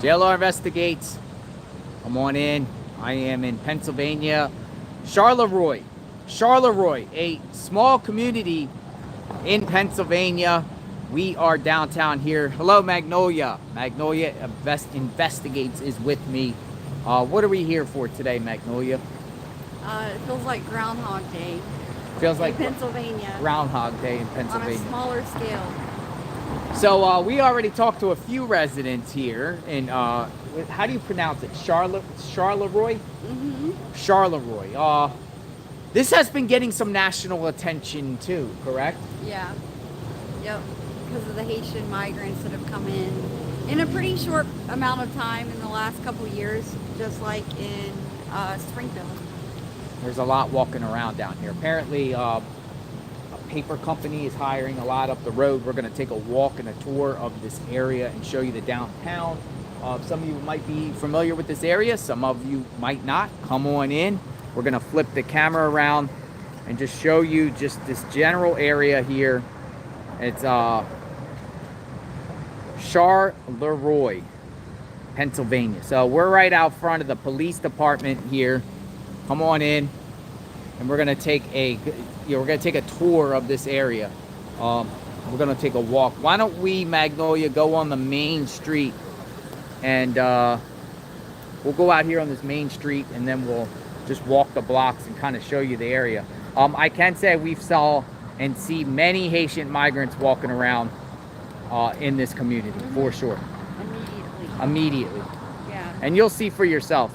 JLR Investigates. Come on in. I am in Pennsylvania, Charleroi. Charleroi, a small community in Pennsylvania. We are downtown here. Hello, Magnolia. Magnolia Investigates is with me. What are we here for today, Magnolia? It feels like Groundhog Day Feels in like Pennsylvania Groundhog Day in on a Pennsylvania. smaller scale. So we already talked to a few residents here in, how do you pronounce it? Charleroi? Mm-hmm. Charleroi. This has been getting some national attention too, correct? Yeah. Yep. Because of the Haitian migrants that have come in a pretty short amount of time in the last couple of years, just like in Springfield. There's a lot walking around down here. Apparently, a paper company is hiring a lot up the road. We're going to take a walk and a tour of this area and show you the downtown. Some of you might be familiar with this area. Some of you might not. Come on in. We're going to flip the camera around and just show you just this general area here. It's Charleroi, Pennsylvania. So we're right out front of the police department here. Come on in, and we're gonna take a tour of this area. We're gonna take a walk. Why don't we, Magnolia, go on the main street, and we'll go out here on this main street, and then we'll just walk the blocks and kind of show you the area. I can say we've saw and see many Haitian migrants walking around in this community, for sure. Immediately. Yeah. And you'll see for yourself.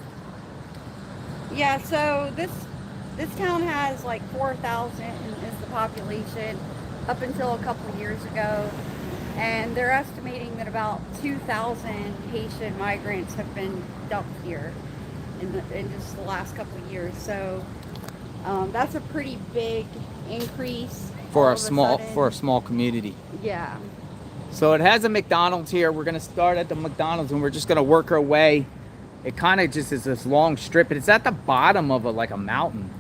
Yeah. So this town has like 4,000 is the population up until a couple of years ago, and they're estimating that about 2,000 Haitian migrants have been dumped here in just the last couple of years. So that's a pretty big increase For a small community. Yeah. So it has a McDonald's here. We're gonna start at the McDonald's and we're just gonna work our way. It kind of just is this long strip, and it's at the bottom of a mountain,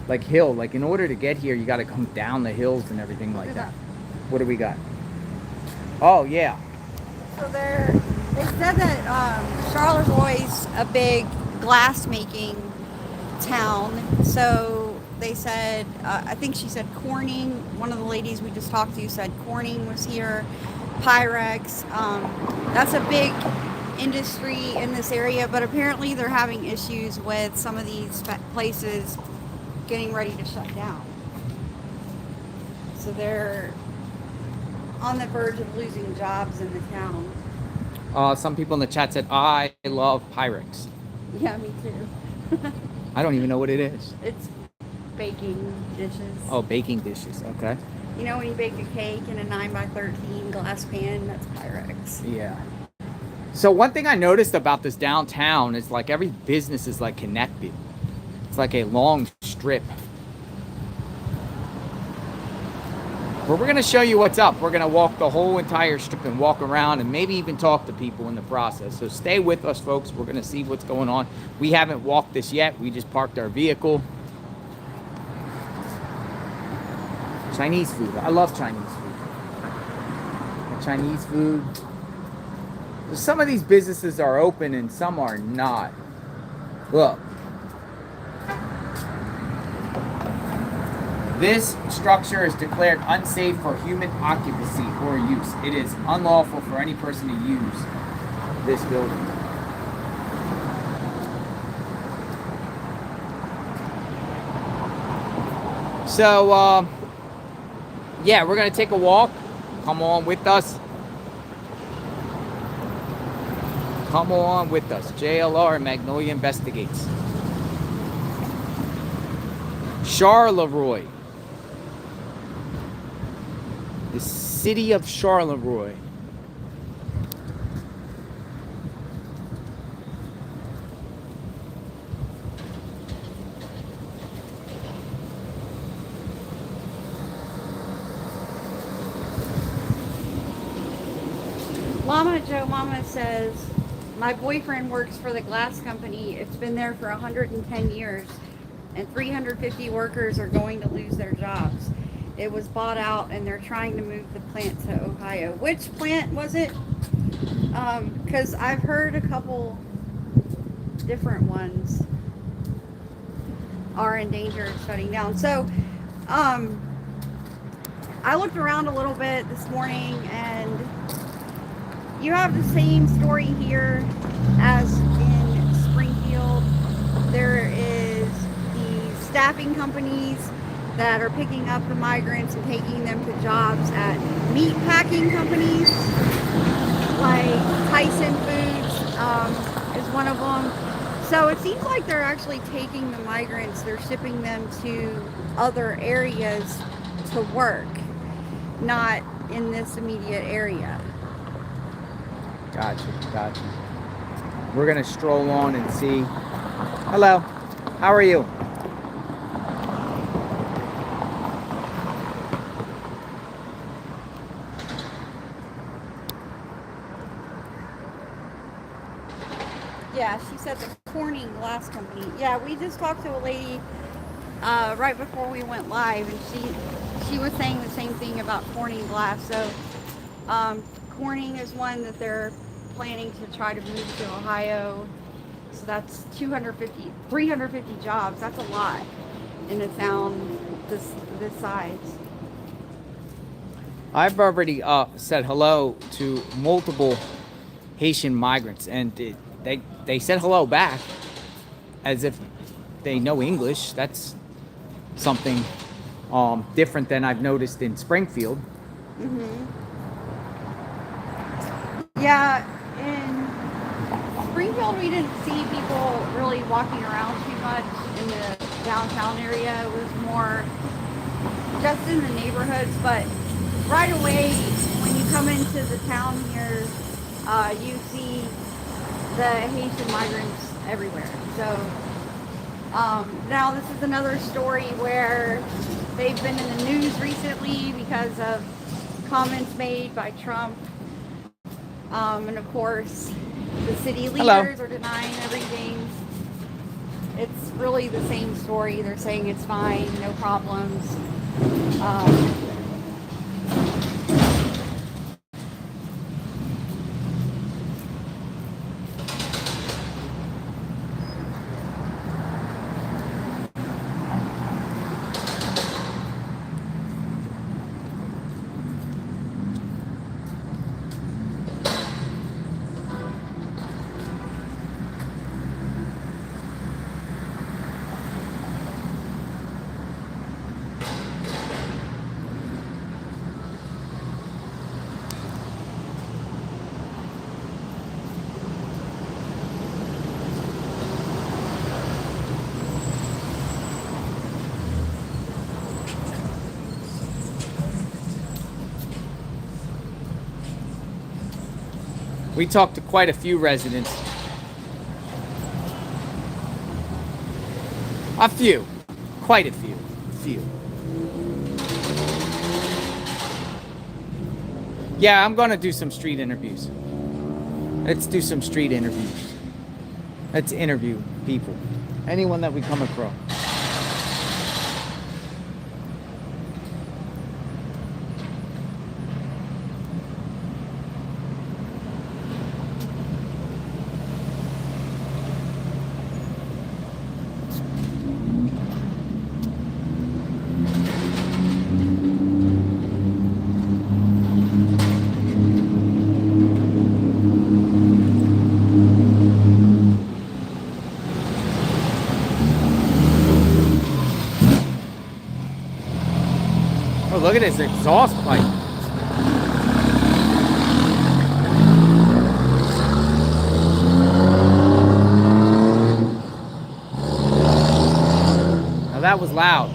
like hill. Like in order to get here, you got to come down the hills and everything like that. What do we got? Oh yeah. So they said that Charleroi a big glass making town. So they said, I think she said Corning. One of the ladies we just talked to said Corning was here. Pyrex. That's a big industry in this area, but apparently they're having issues with some of these places getting ready to shut down. So they're on the verge of losing jobs in the town. Some people in the chat said, I love Pyrex. Yeah, me too. I don't even know what it is. It's baking dishes. Oh, baking dishes. Okay. You know when you bake a cake in a 9x13 glass pan, that's Pyrex. Yeah. So one thing I noticed about this downtown is like every business is like connected. It's like a long strip. But we're going to show you what's up. We're going to walk the whole entire strip and walk around and maybe even talk to people in the process. So stay with us, folks. We're going to see what's going on. We haven't walked this yet. We just parked our vehicle. Chinese food. I love Chinese food. Chinese food. Some of these businesses are open and some are not. Look. This structure is declared unsafe for human occupancy or use. It is unlawful for any person to use this building. So, yeah, we're going to take a walk. Come on with us. Come on with us. JLR Magnolia Investigates. Charleroi. The city of Charleroi. Llama Joe Mama says, my boyfriend works for the glass company. It's been there for 110 years, and 350 workers are going to lose their jobs. It was bought out, and they're trying to move the plant to Ohio. Which plant was it? Because I've heard a couple different ones are in danger of shutting down. So, I looked around a little bit this morning, and you have the same story here as in Springfield. There is the staffing companies that are picking up the migrants and taking them to jobs at meat packing companies, like Tyson Foods is one of them. So it seems like they're actually taking the migrants, they're shipping them to other areas to work, not in this immediate area. Gotcha. We're gonna stroll on and see. Hello, how are you? Yeah, she said the Corning Glass Company. Yeah, we just talked to a lady right before we went live, and she was saying the same thing about Corning Glass. So Corning is one that they're planning to try to move to Ohio. So that's 350 jobs. That's a lot in a town this size. I've already said hello to multiple Haitian migrants, and they said hello back as if they know English. That's something different than I've noticed in Springfield. Yeah, in Springfield we didn't see people really walking around too much in the downtown area. It was more just in the neighborhoods, but right away when you come into the town here, you see the Haitian migrants everywhere. So now this is another story where they've been in the news recently because of comments made by Trump. And of course, the city leaders are denying everything. It's really the same story. They're saying it's fine, no problems. We talked to quite a few residents. A few. Quite a few. Yeah, I'm going to do some street interviews. Let's do some street interviews. Let's interview people. Anyone that we come across. Oh, look at this exhaust pipe. Now that was loud.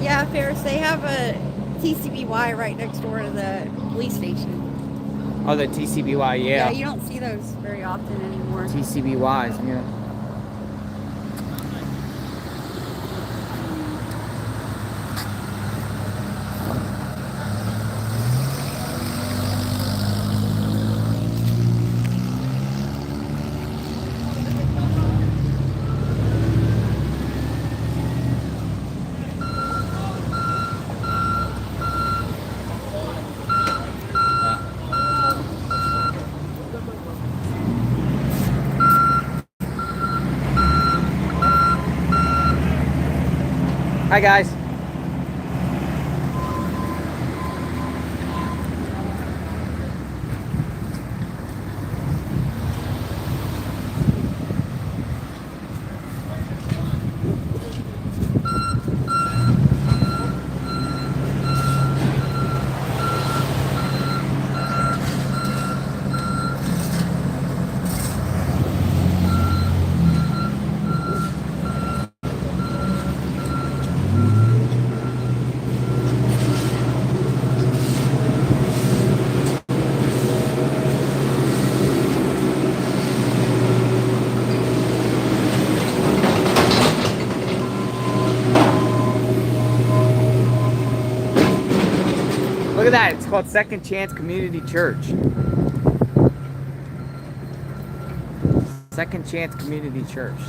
Yeah, Ferris, they have a TCBY right next door to the police station. Oh, the TCBY, yeah. Yeah, you don't see those very often anymore. TCBYs, yeah. Hi, guys. Look at that. It's called Second Chance Community Church. Second Chance Community Church.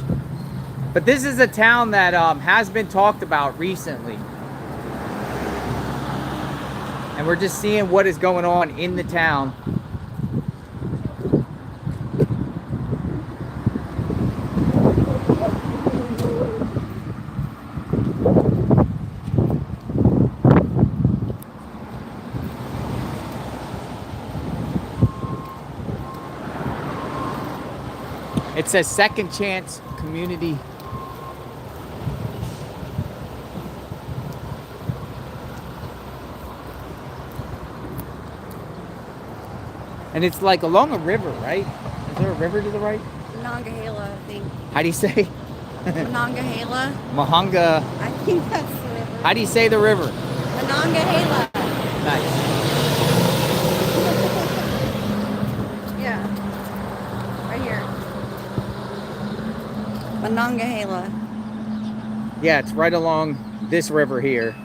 But this is a town that has been talked about recently. And we're just seeing what is going on in the town. It says Second Chance Community. And it's like along a river, right? Is there a river to the right? Monongahela, I think. How do you say? Monongahela. Mahanga. I think that's the river. How do you say the river? Monongahela. Nice. Yeah. Right here. Monongahela. Yeah, it's right along this river here.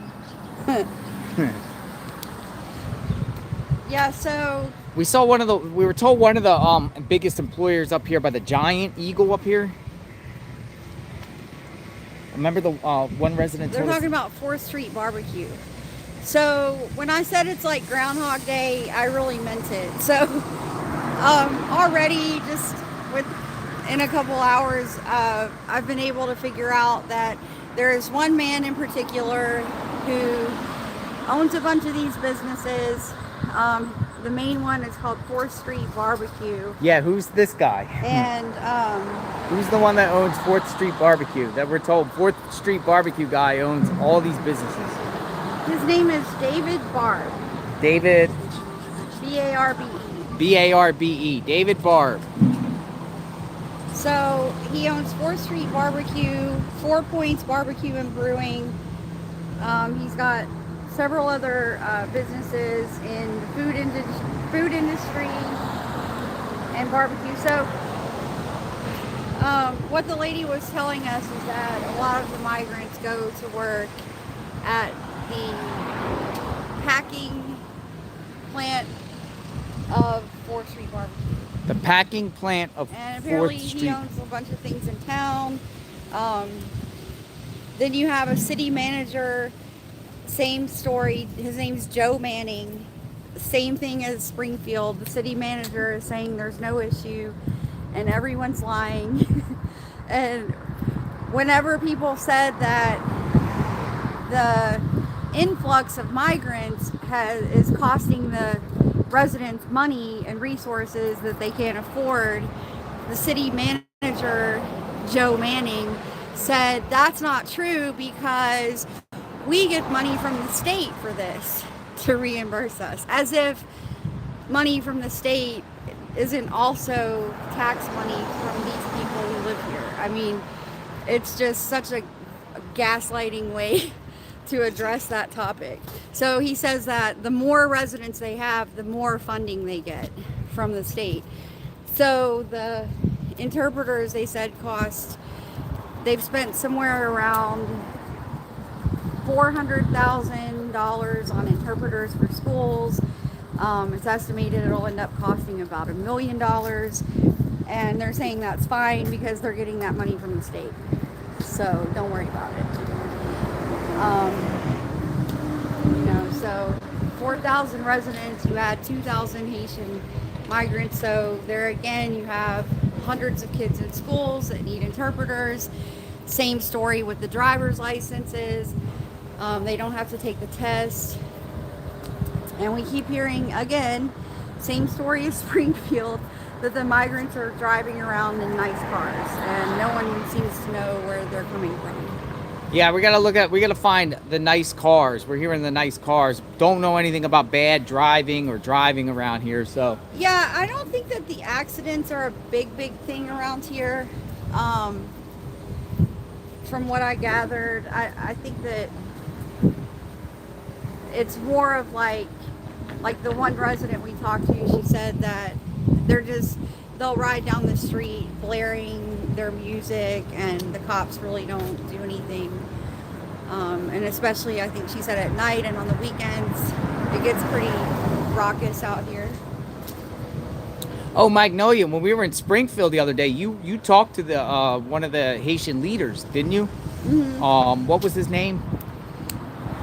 Yeah, so We were told one of the biggest employers up here by the giant eagle up here. Remember the one resident they're told us? talking about 4th Street barbecue. So when I said it's like Groundhog Day, I really meant it. So already just in a couple hours, I've been able to figure out that there is one man in particular who owns a bunch of these businesses. The main one is called 4th Street Barbecue. Yeah, who's this guy? And Who's the one that owns 4th Street Barbecue? That we're told 4th Street Barbecue guy owns all these businesses. his name is David Barb. David B-A-R-B-E. B-A-R-B-E. David Barb. So he owns 4th Street Barbecue, 4 Points Barbecue and Brewing. He's got several other businesses in the food industry and barbecue. So what the lady was telling us is that a lot of the migrants go to work at the packing plant of 4th Street Barbecue. The packing plant of And 4th apparently Street. he owns a bunch of things in town. Then you have a city manager, same story. His name's Joe Manning. Same thing as Springfield. The city manager is saying there's no issue and everyone's lying. And whenever people said that the influx of migrants is costing the residents money and resources that they can't afford, the city manager, Joe Manning, said that's not true because we get money from the state for this to reimburse us. As if money from the state isn't also tax money from these people who live here. I mean, it's just such a gaslighting way to address that topic. So he says that the more residents they have, the more funding they get from the state. So the interpreters, they said, they've spent somewhere around $400,000 on interpreters for schools. It's estimated it'll end up costing about $1 million. And they're saying that's fine because they're getting that money from the state. So don't worry about it. So 4,000 residents, you add 2,000 Haitian migrants. So there again, you have hundreds of kids in schools that need interpreters. Same story with the driver's licenses. They don't have to take the test. And we keep hearing, again, same story as Springfield, that the migrants are driving around in nice cars, and no one seems to know where they're coming from. Yeah, we gotta find the nice cars. We're hearing the nice cars. Don't know anything about bad driving or driving around here, so. Yeah, I don't think that the accidents are a big thing around here. From what I gathered, I think that it's more of like the one resident we talked to, she said that they'll ride down the street blaring their music, and the cops really don't do anything. And especially, I think she said at night and on the weekends, it gets pretty raucous out here. Oh, Magnolia, when we were in Springfield the other day, you talked to the one of the Haitian leaders, didn't you? Mm-hmm. What was his name?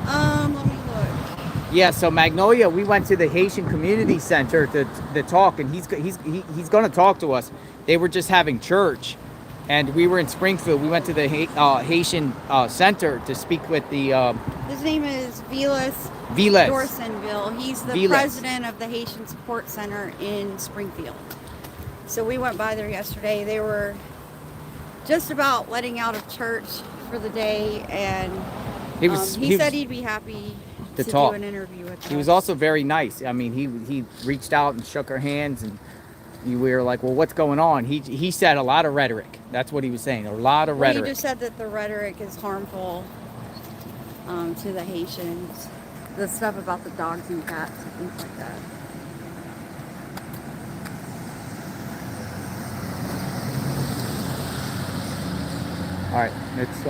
Let me look. Yeah, so Magnolia, we went to the Haitian Community Center to talk, and he's going to talk to us. They were just having church, and we were in Springfield. We went to the Haitian Center to speak with the. His name is Vilas Dorsonville. He's the president of the Haitian Support Center in Springfield. So we went by there yesterday. They were just about letting out of church for the day, and he said he'd be happy to talk. Do an interview with us. He was also very nice. I mean, he reached out and shook our hands, and we were like, well, what's going on? He said a lot of rhetoric. That's what he was saying, a lot of rhetoric. He just said that the rhetoric is harmful to the Haitians. The stuff about the dogs and cats and things like that. All right, it's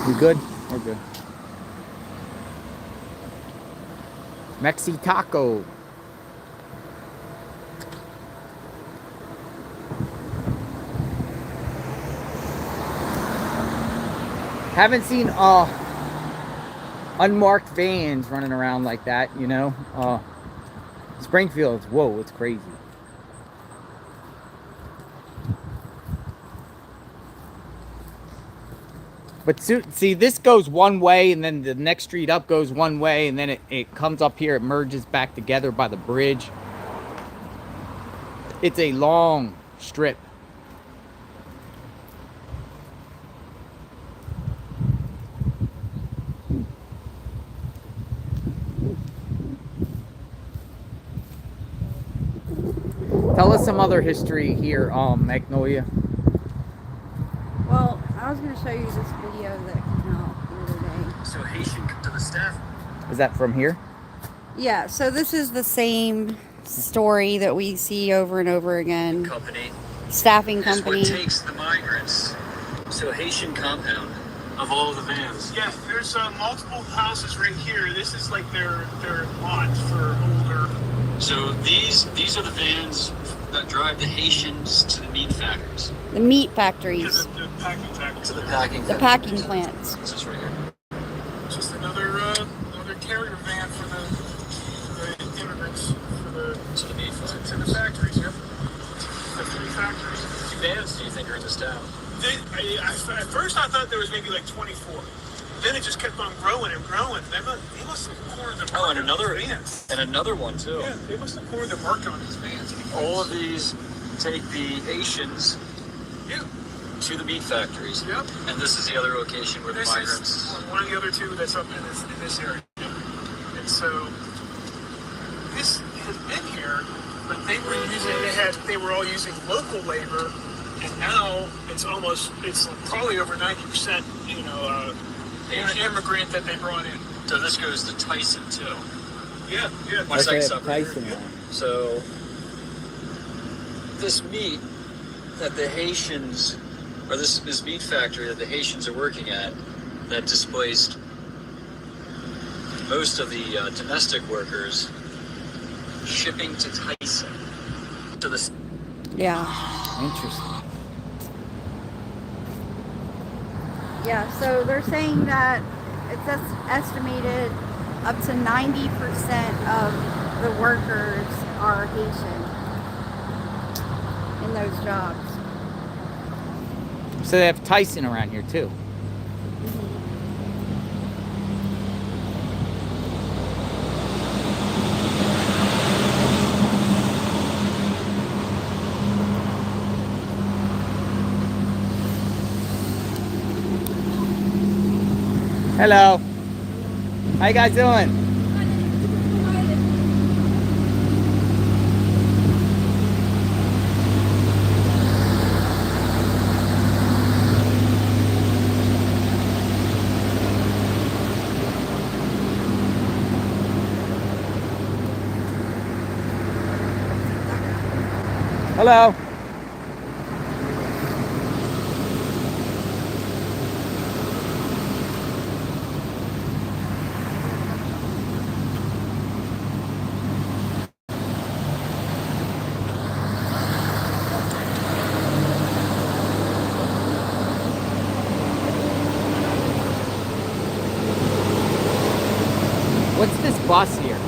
we good? We're good. Mexi Taco. Haven't seen unmarked vans running around like that, you know. Springfield, whoa, it's crazy. But see, this goes one way, and then the next street up goes one way, and then it comes up here, it merges back together by the bridge. It's a long strip. Tell us some other history here, Magnolia. Well, I was going to show you this video that came out the other day. So Haitian to the staff. Is that from here? Yeah, so this is the same story that we see over and over again. Staffing company. This is what takes the migrants. So Haitian compound of all the vans. Yeah, there's multiple houses right here. This is like their lot for older. So these are the vans that drive the Haitians to the meat factories. The meat factories. The packing factories. To the packing. The packing plants. This is right here. Just another carrier van for the immigrants to the meat factories. to the factories. Yep. The three factories. How many vans do you think are in this town? At first I thought there was maybe like 24. Then it just kept on growing and growing. They must have cornered the market. Oh, and another vans. And another one too. Yeah, they must have cornered the market on these vans. All of these take the Haitians to the meat factories. Yep. And this is the other location where the migrants. Is one of the other two that's up in this area. And so this has been here, but they were all using local labor, and now it's probably over 90%, immigrant that they brought in. So this goes to Tyson too. Yeah. Much like suburb. Tyson. So this meat that the Haitians, or this meat factory that the Haitians are working at, that displaced most of the domestic workers, shipping to Tyson. To the Interesting. Yeah, so they're saying that it's estimated up to 90% of the workers are Haitian in those jobs. So they have Tyson around here too. Hello. How you guys doing? Hello. What's this bus here?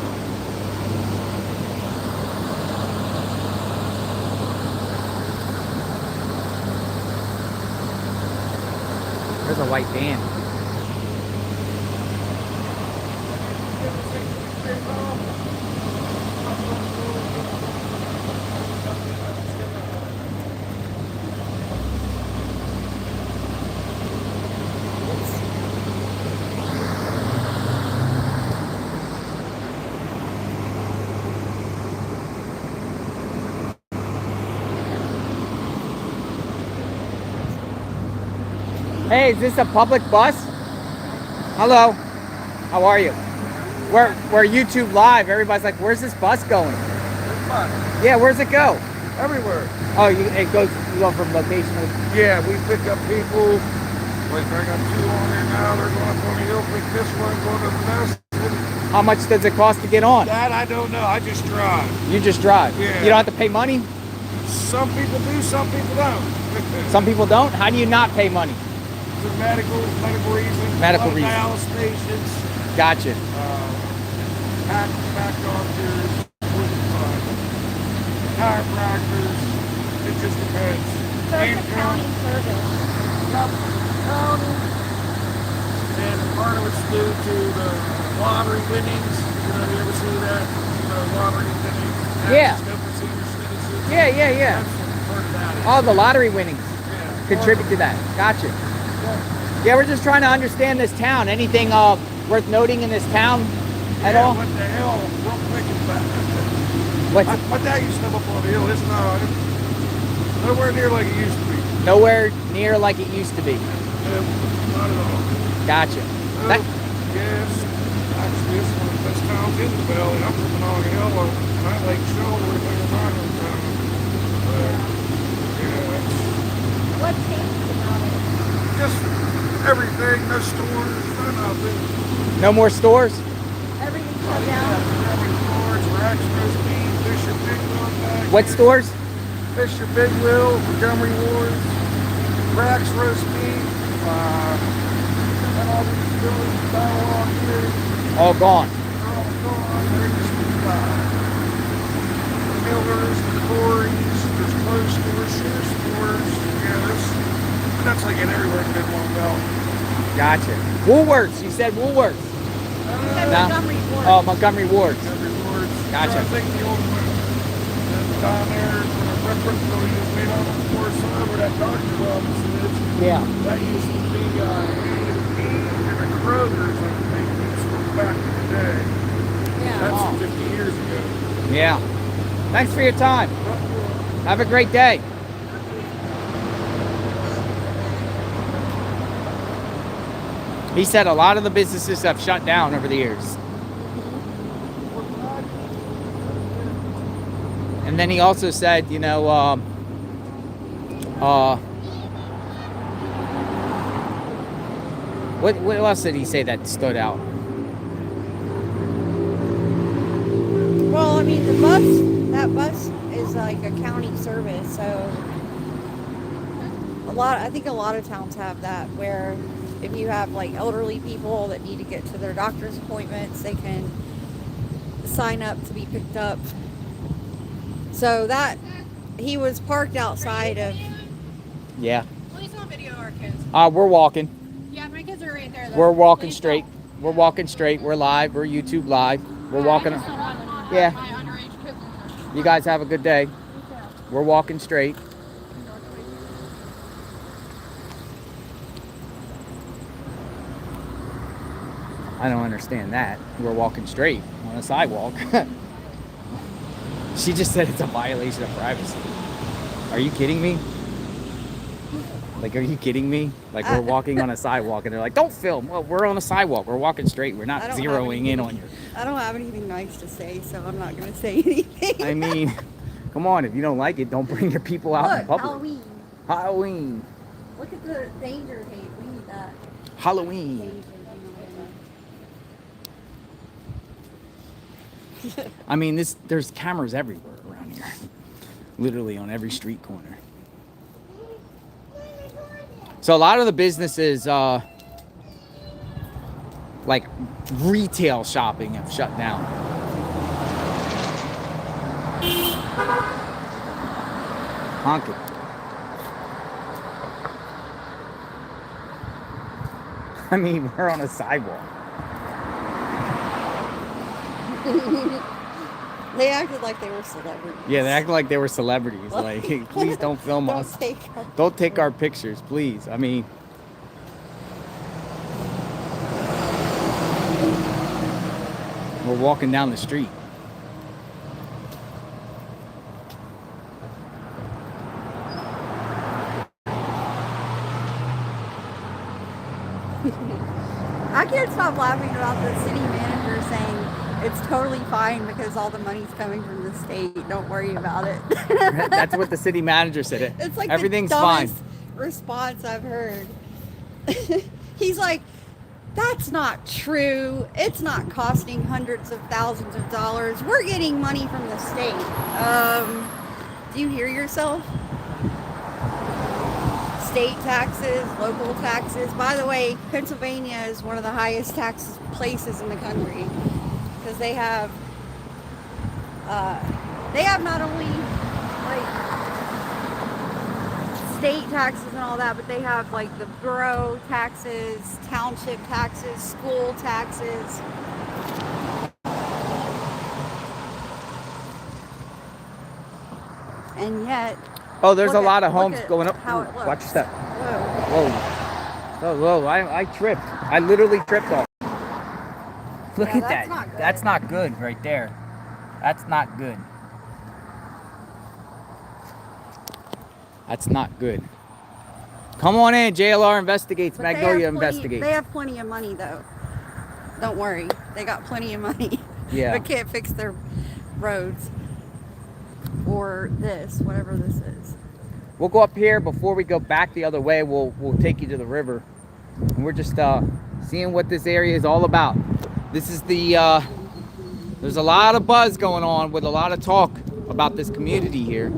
There's a white van. Hey, is this a public bus? Hello. How are you? We're YouTube live. Everybody's like, where's this bus going? Yeah, where's it go? Everywhere. Oh, it goes. You go from location to... Yeah, we pick up people. Like I got 2 on there now. They're going up on the hill. Pick this one, going to the nest. How much does it cost to get on? That I don't know. I just drive. You just drive. Yeah. You don't have to pay money? Some people do. Some people don't. Some people don't? How do you not pay money? For medical reasons. Medical reasons. Dialysis patients. Gotcha. Back doctors. Chiropractors. It just depends. So it's a county service. And part of it's due to the lottery winnings. You know, you ever see that? You know, lottery winnings. Yeah. Senior citizens. Yeah. That's what part of that is. Oh, the lottery winnings Yeah. contribute to that. Gotcha. Yeah, we're just trying to understand this town. Anything worth noting in this town at all? What the hell? Real quick and back. What's My dad used to live up on the hill. It's nowhere near like it used to be. nowhere near like it used to be? Not at all. Gotcha. That, Yes. Actually, it's one of the best towns in the valley. I'm from Monongahela. And I like Charleroi Pennsylvania town. Yeah, What changed about it? just everything. No stores. No nothing. no more stores? Everything shut down. Stores, Rex, Roast Beef, Fisher, Big Wheel back What here. stores? Fisher, Big Wheel, Montgomery Ward, Rex, Roast Beef, and all these buildings down along here. All gone. They're all gone. They're just Miller's, Corey's, there's clothes stores, shoe stores. Yeah, that's like in everywhere in Big Valley. Gotcha. Woolworths. You said Woolworths. Said No. Montgomery Ward. Oh, Montgomery Wards. Montgomery Ward. Gotcha. I think the old one down there, where the building is made on the fourth side where that doctor's office is. Yeah. That used to be and a Kroger's, I think, used to back in the day. Yeah. That's 50 years ago. Yeah. Thanks for your time. Have a great day. He said a lot of the businesses have shut down over the years. And then he also said, you know, what else did he say that stood out? Well, I mean, that bus is like a county service, so I think a lot of towns have that, where if you have like elderly people that need to get to their doctor's appointments, they can sign up to be picked up. So that he was parked outside of Yeah. Please no video. We're walking. Yeah, my kids are right there. Though. We're walking Please straight. don't. We're walking straight. We're live. We're YouTube live. We're walking. I just don't want Yeah. my underage kids. You guys have a good day. We're walking straight. I don't understand that. We're walking straight on a sidewalk. She just said it's a violation of privacy. Are you kidding me? Like, are you kidding me? Like, we're walking on a sidewalk and they're like, don't film. Well, we're on a sidewalk. We're walking straight. We're not I don't zeroing in on you. I don't have anything nice to say, so I'm not going to say anything. I mean, come on. If you don't like it, don't bring your people out in Look, public. Halloween. Halloween. Look at the danger tape. We need that. Halloween. I mean, there's cameras everywhere around here. Literally on every street corner. So a lot of the businesses, like retail shopping, have shut down. Honking. I mean, we're on a sidewalk. They acted like they were celebrities. Yeah, they acted like they were celebrities. Like, please don't film us. Don't take our pictures, please. I mean, we're walking down the street. I can't stop laughing about the city manager saying it's totally fine because all the money's coming from the state. Don't worry about it. That's what the city manager said. It's like Everything's the fine. dumbest response I've heard. He's like, that's not true. It's not costing hundreds of thousands of dollars. We're getting money from the state. Do you hear yourself? State taxes, local taxes. By the way, Pennsylvania is one of the highest tax places in the country because they have not only like state taxes and all that, but they have like the borough taxes, township taxes, school taxes. And yet, Oh, there's a look lot at- of homes look at going up. how it Ooh, looks. watch your step. Whoa. Whoa. Oh, whoa. I tripped. I literally tripped off. Look Yeah, at that's that. not good. That's not good right there. That's not good. That's not good. Come on in. JLR investigates. But they Magnolia have plenty- investigates. They have plenty of money, though. Don't worry. They got plenty of money. Yeah. But can't fix their roads. Or this, whatever this is. We'll go up here before we go back the other way. We'll take you to the river. And we're just seeing what this area is all about. This is the there's a lot of buzz going on with a lot of talk about this community here.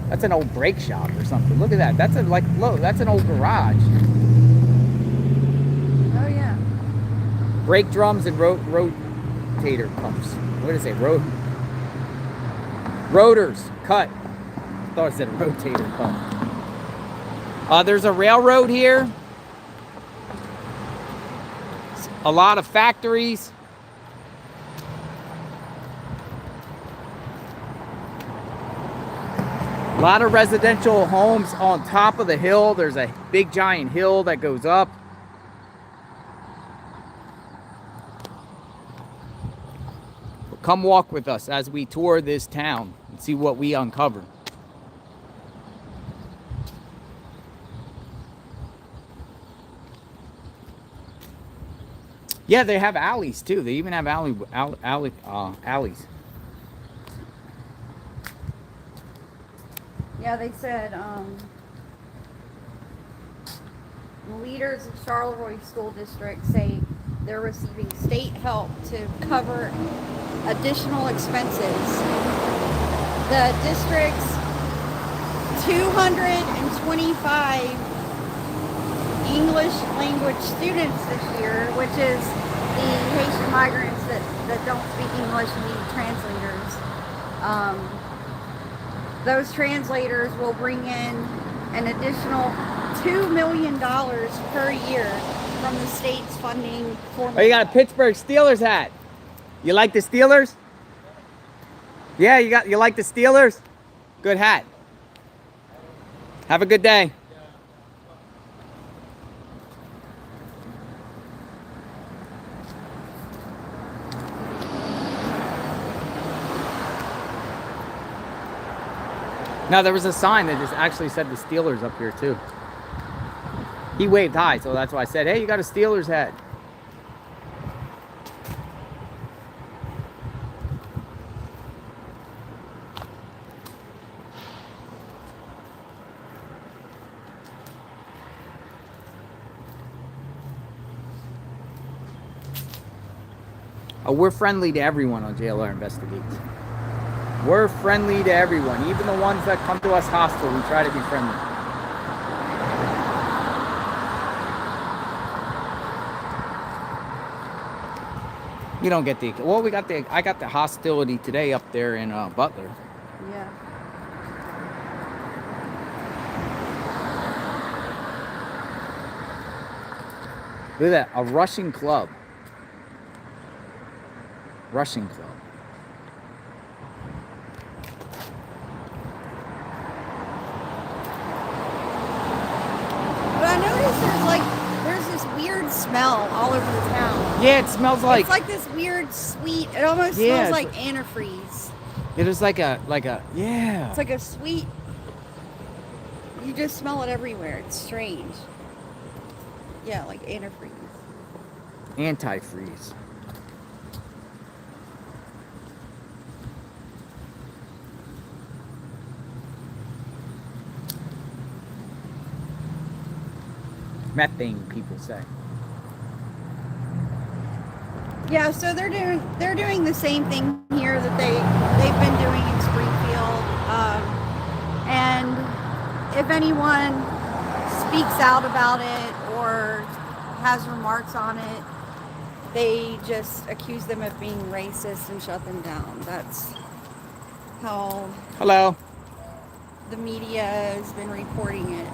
That's an old brake shop or something. Look at that. That's that's an old garage. Oh, yeah. Brake drums and rotator pumps. What did it say? Rotors cut. I thought it said rotator pump. There's a railroad here. A lot of factories. A lot of residential homes on top of the hill. There's a big giant hill that goes up. Come walk with us as we tour this town and see what we uncover. Yeah, they have alleys too. They even have alleys. Yeah, they said leaders of Charleroi School District say they're receiving state help to cover additional expenses. The district's 225 English language students this year, which is the Haitian migrants that don't speak English and need translators. those translators will bring in an additional $2 million per year from the state's funding formula. Oh, you got a Pittsburgh Steelers hat. You like the Steelers? Yeah, you like the Steelers? Good hat. Have a good day. Now, there was a sign that just actually said the Steelers up here, too. He waved hi, so that's why I said, hey, you got a Steelers hat. Oh, we're friendly to everyone on JLR Investigates. We're friendly to everyone, even the ones that come to us hostile. We try to be friendly. You don't get the, well, I got the hostility today up there in Butler. Yeah. Look at that, a Russian club. Russian club. But I noticed there's this weird smell all over the town. Yeah, it smells like. It's like this weird sweet. It almost Yeah, smells like it's antifreeze. It is like a, yeah. It's like a sweet. You just smell it everywhere. It's strange. Yeah, like antifreeze. Antifreeze. Methane, people say. Yeah, so they're doing the same thing here that they've been doing in Springfield. And if anyone speaks out about it or has remarks on it, they just accuse them of being racist and shut them down. That's how Hello. the media has been reporting it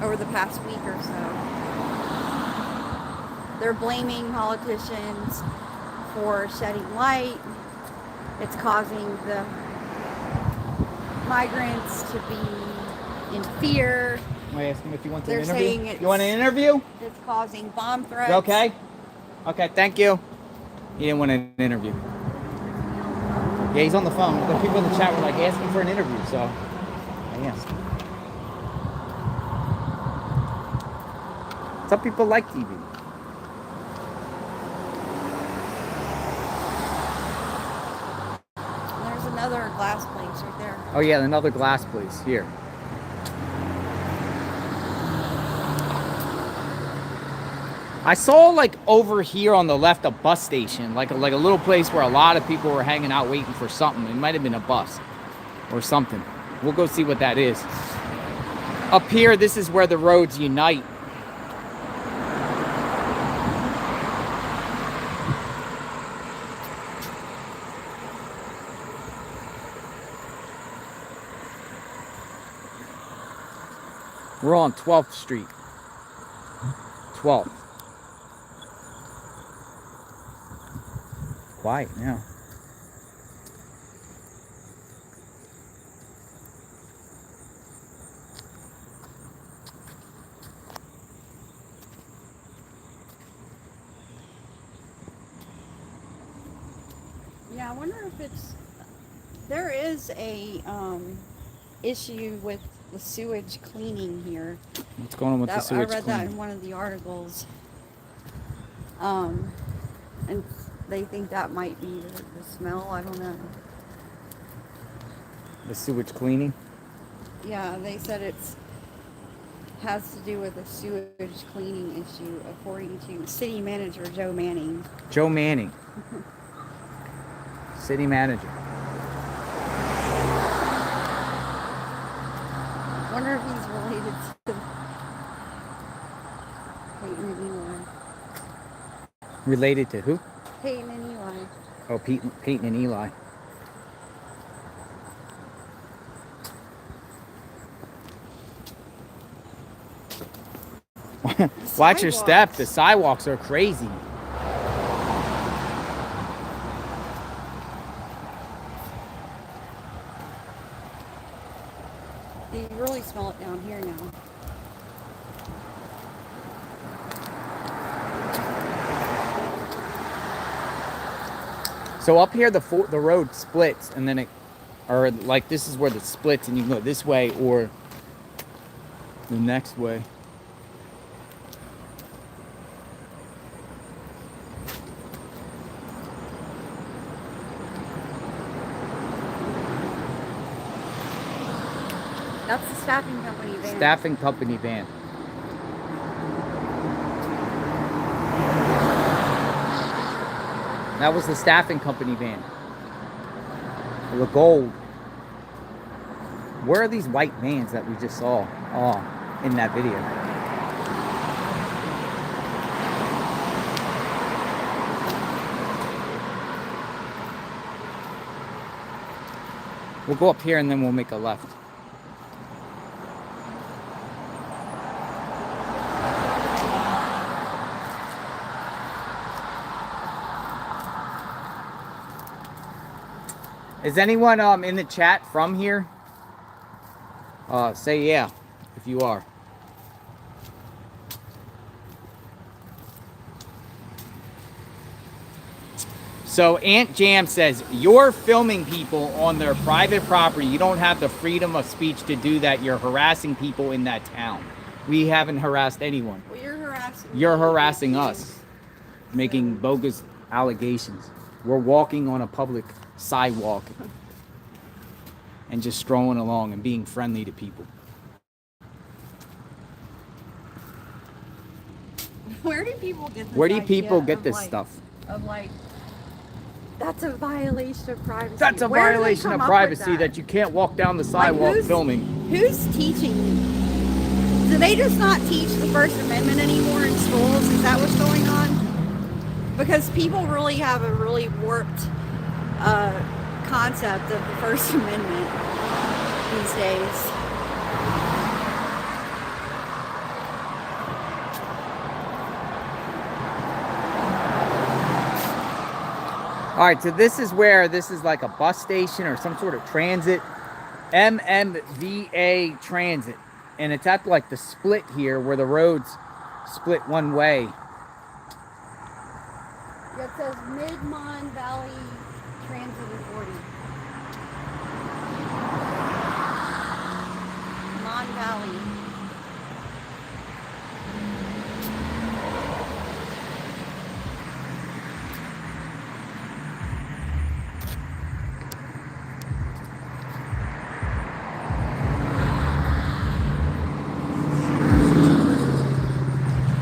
over the past week or so. They're blaming politicians for shedding light. It's causing the migrants to be in fear. I asked him if you want an They're interview. saying it's- You want an interview? It's causing bomb threats. You okay? Okay, thank you. He didn't want an interview. Yeah, he's on the phone. The people in the chat were like asking for an interview, so I asked. Some people like TV. There's another glass place right there. Oh yeah, another glass place here. I saw like over here on the left a bus station, like a little place where a lot of people were hanging out waiting for something. It might have been a bus or something. We'll go see what that is. Up here, this is where the roads unite. We're on 12th Street. 12th. Quiet now. Yeah, I wonder if there is a issue with the sewage cleaning here. What's going on with the sewage I read cleaning? that in one of the articles. And they think that might be the smell. I don't know. The sewage cleaning? Yeah, they said has to do with a sewage cleaning issue, according to city manager Joe Manning. Joe Manning. City manager. Wonder if he's related to Peyton and Eli. Related to who? Peyton and Eli. Oh, Peyton and Eli. Watch your step. The sidewalks are crazy. You really smell it down here now. So up here, the road splits, and then or like this is where it splits, and you can go this way or the next way. That's the staffing company van. Staffing company van. That was the staffing company van. The gold. Where are these white vans that we just saw? Oh, in that video. We'll go up here and then we'll make a left. Is anyone in the chat from here? Say yeah, if you are. So Aunt Jam says, you're filming people on their private property. You don't have the freedom of speech to do that. You're harassing people in that town. We haven't harassed anyone. Well, you're harassing. You're harassing us, making bogus allegations. We're walking on a public sidewalk and just strolling along and being friendly to people. Where do people get this? Where do people idea get of, this like, stuff? Of like, that's a violation of privacy. That's a Where do they violation come of up with privacy that you can't walk down the sidewalk filming. Who's teaching you? Do they just not teach the First Amendment anymore in schools? Is that what's going on? Because people really have a really warped concept of the First Amendment these days. All right, so this is like a bus station or some sort of transit. MMVA Transit. And it's at like the split here where the roads split one way. It says Mid-Mon Valley Transit Authority. Mon Valley.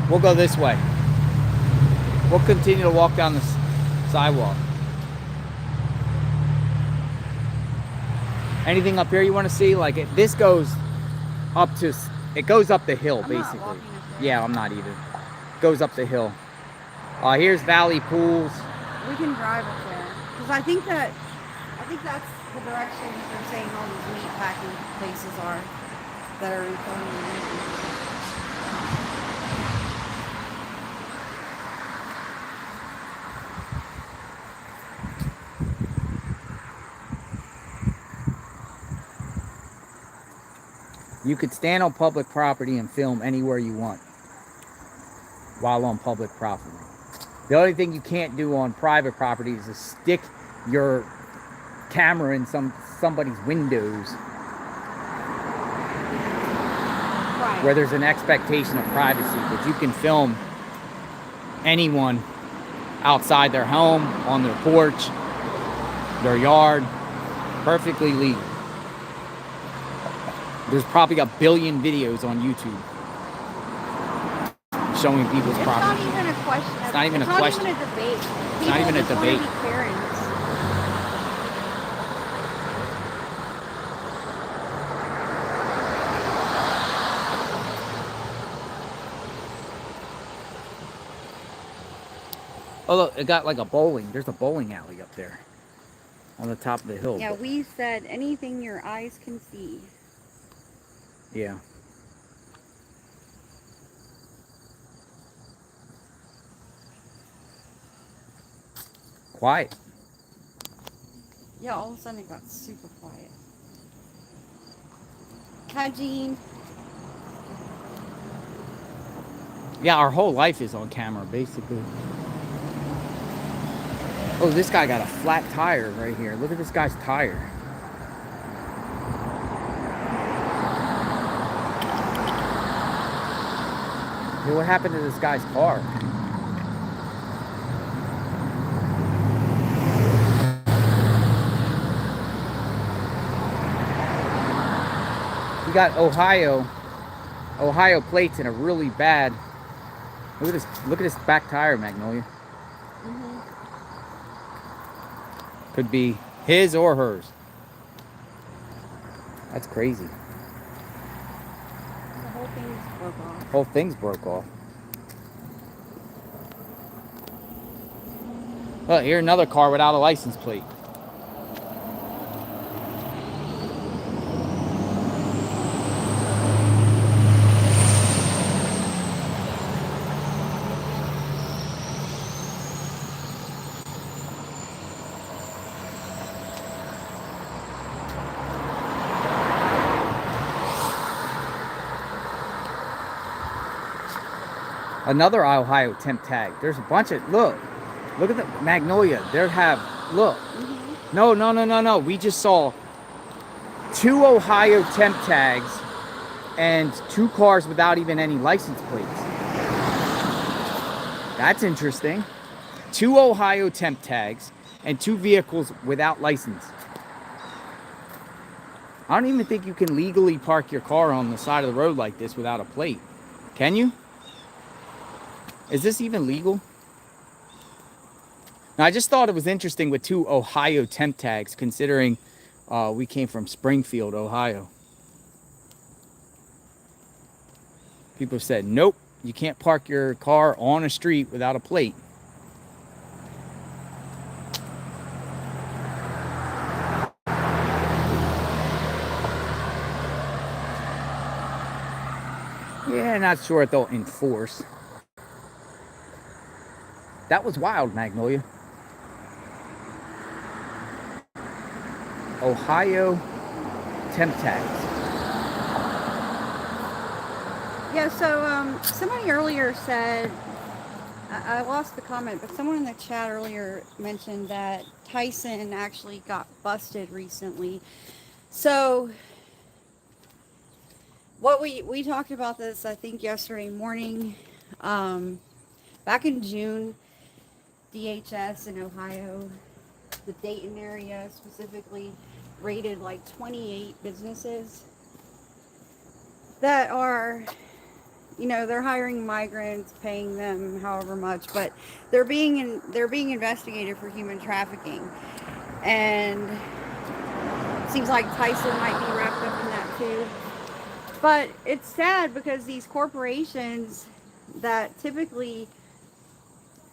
We'll go this way. We'll continue to walk down the sidewalk. Anything up here you want to see? Like this goes up to, it goes up the hill basically. Not walking up there. Yeah, I'm not either. Goes up the hill. Here's Valley Pools. We can drive up there because I think that's the direction they're saying all these meat packing places are that are in front of the You could stand on public property and film anywhere you want while on public property. The only thing you can't do on private property is to stick your camera in somebody's windows where there's an expectation of privacy. But you can film anyone outside their home, on their porch, their yard, perfectly legal. There's probably a billion videos on YouTube showing people's property. It's not even a question. It's not even a question. It's not even a debate. It's not even a debate. People just want to be parents. Oh look, it got like a bowling. There's a bowling alley up there on the top of the hill. Yeah, we said anything your eyes can see. Yeah. quiet. Yeah, all of a sudden it got super quiet. Hi, Jean. Yeah, our whole life is on camera, basically. Oh, this guy got a flat tire right here. Look at this guy's tire. Hey, what happened to this guy's car? He got Ohio plates in a really bad. Look at this back tire, Magnolia. Could be his or hers. That's crazy. The whole thing's broke off. Whole thing's broke off. Oh, here's another car without a license plate. Another Ohio temp tag. There's a bunch of, look at the Magnolia. There have, look. No. We just saw 2 Ohio temp tags and 2 cars without even any license plates. That's interesting. 2 Ohio temp tags and 2 vehicles without license. I don't even think you can legally park your car on the side of the road like this without a plate. Can you? Is this even legal? Now, I just thought it was interesting with 2 Ohio temp tags, considering we came from Springfield, Ohio. People said, nope, you can't park your car on a street without a plate. Yeah, not sure if they'll enforce. That was wild, Magnolia. Ohio temp tags. Yeah, so somebody earlier said, I lost the comment, but someone in the chat earlier mentioned that Tyson actually got busted recently. So what we talked about this, I think, yesterday morning. Back in June, DHS in Ohio, the Dayton area specifically, raided like 28 businesses that are, they're hiring migrants, paying them however much, but they're being investigated for human trafficking. And it seems like Tyson might be wrapped up in that too. But it's sad because these corporations that typically,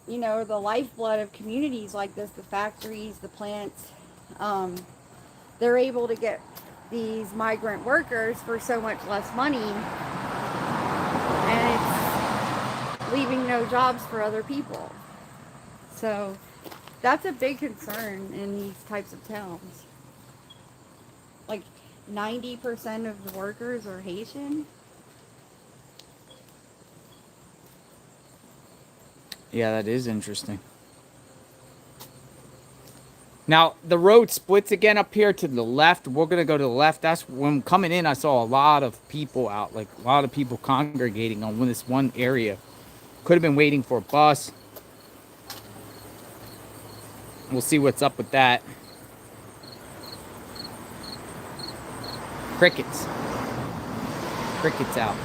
the lifeblood of communities like this, the factories, the plants, they're able to get these migrant workers for so much less money, and it's leaving no jobs for other people. So that's a big concern in these types of towns. Like 90% of the workers are Haitian. Yeah, that is interesting. Now, the road splits again up here to the left. We're going to go to the left. That's when coming in, I saw a lot of people out, like a lot of people congregating on this one area. Could have been waiting for a bus. We'll see what's up with that. Crickets. Crickets out.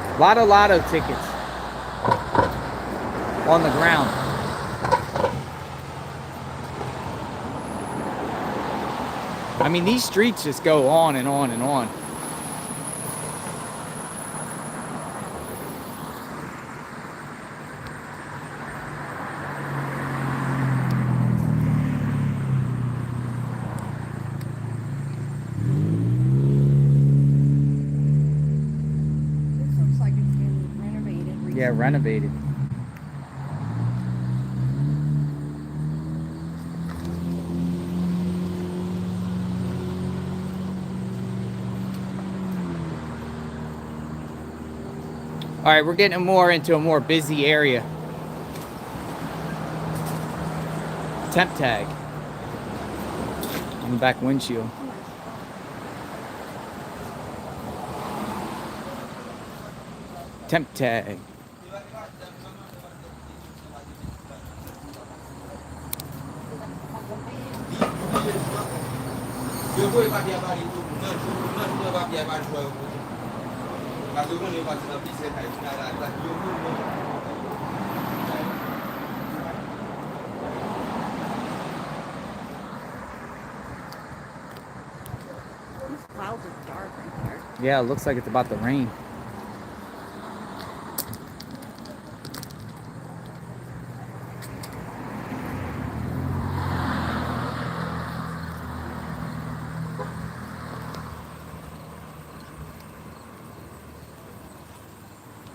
A lot of lotto tickets on the ground. I mean, these streets just go on and on and on. This looks like it's getting Yeah, renovated. All right, we're getting more into a more busy area. Temp tag on the back windshield. Temp tag. These clouds are dark right there. Yeah, it looks like it's about to rain.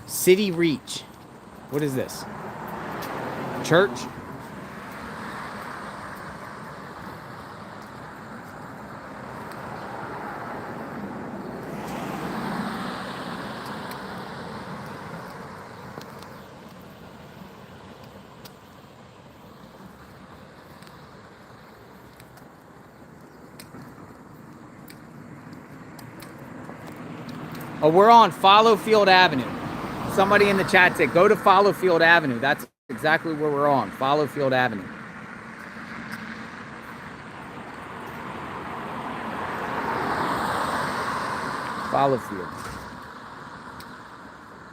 City Reach. What is this? Church? Oh, we're on Fallowfield Avenue. Somebody in the chat said, go to Fallowfield Avenue. That's exactly where we're on, Fallowfield Avenue. Fallowfield.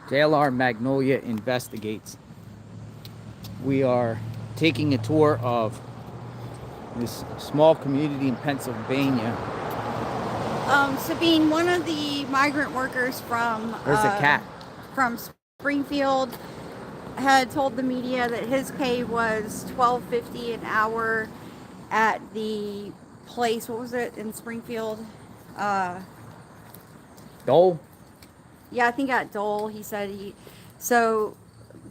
JLR Magnolia investigates. We are taking a tour of this small community in Pennsylvania. Sabine, one of the migrant workers from There's a cat. From Springfield had told the media that his pay was $12.50 an hour at the place. What was it in Springfield? Dole? Yeah, I think at Dole. He said he. So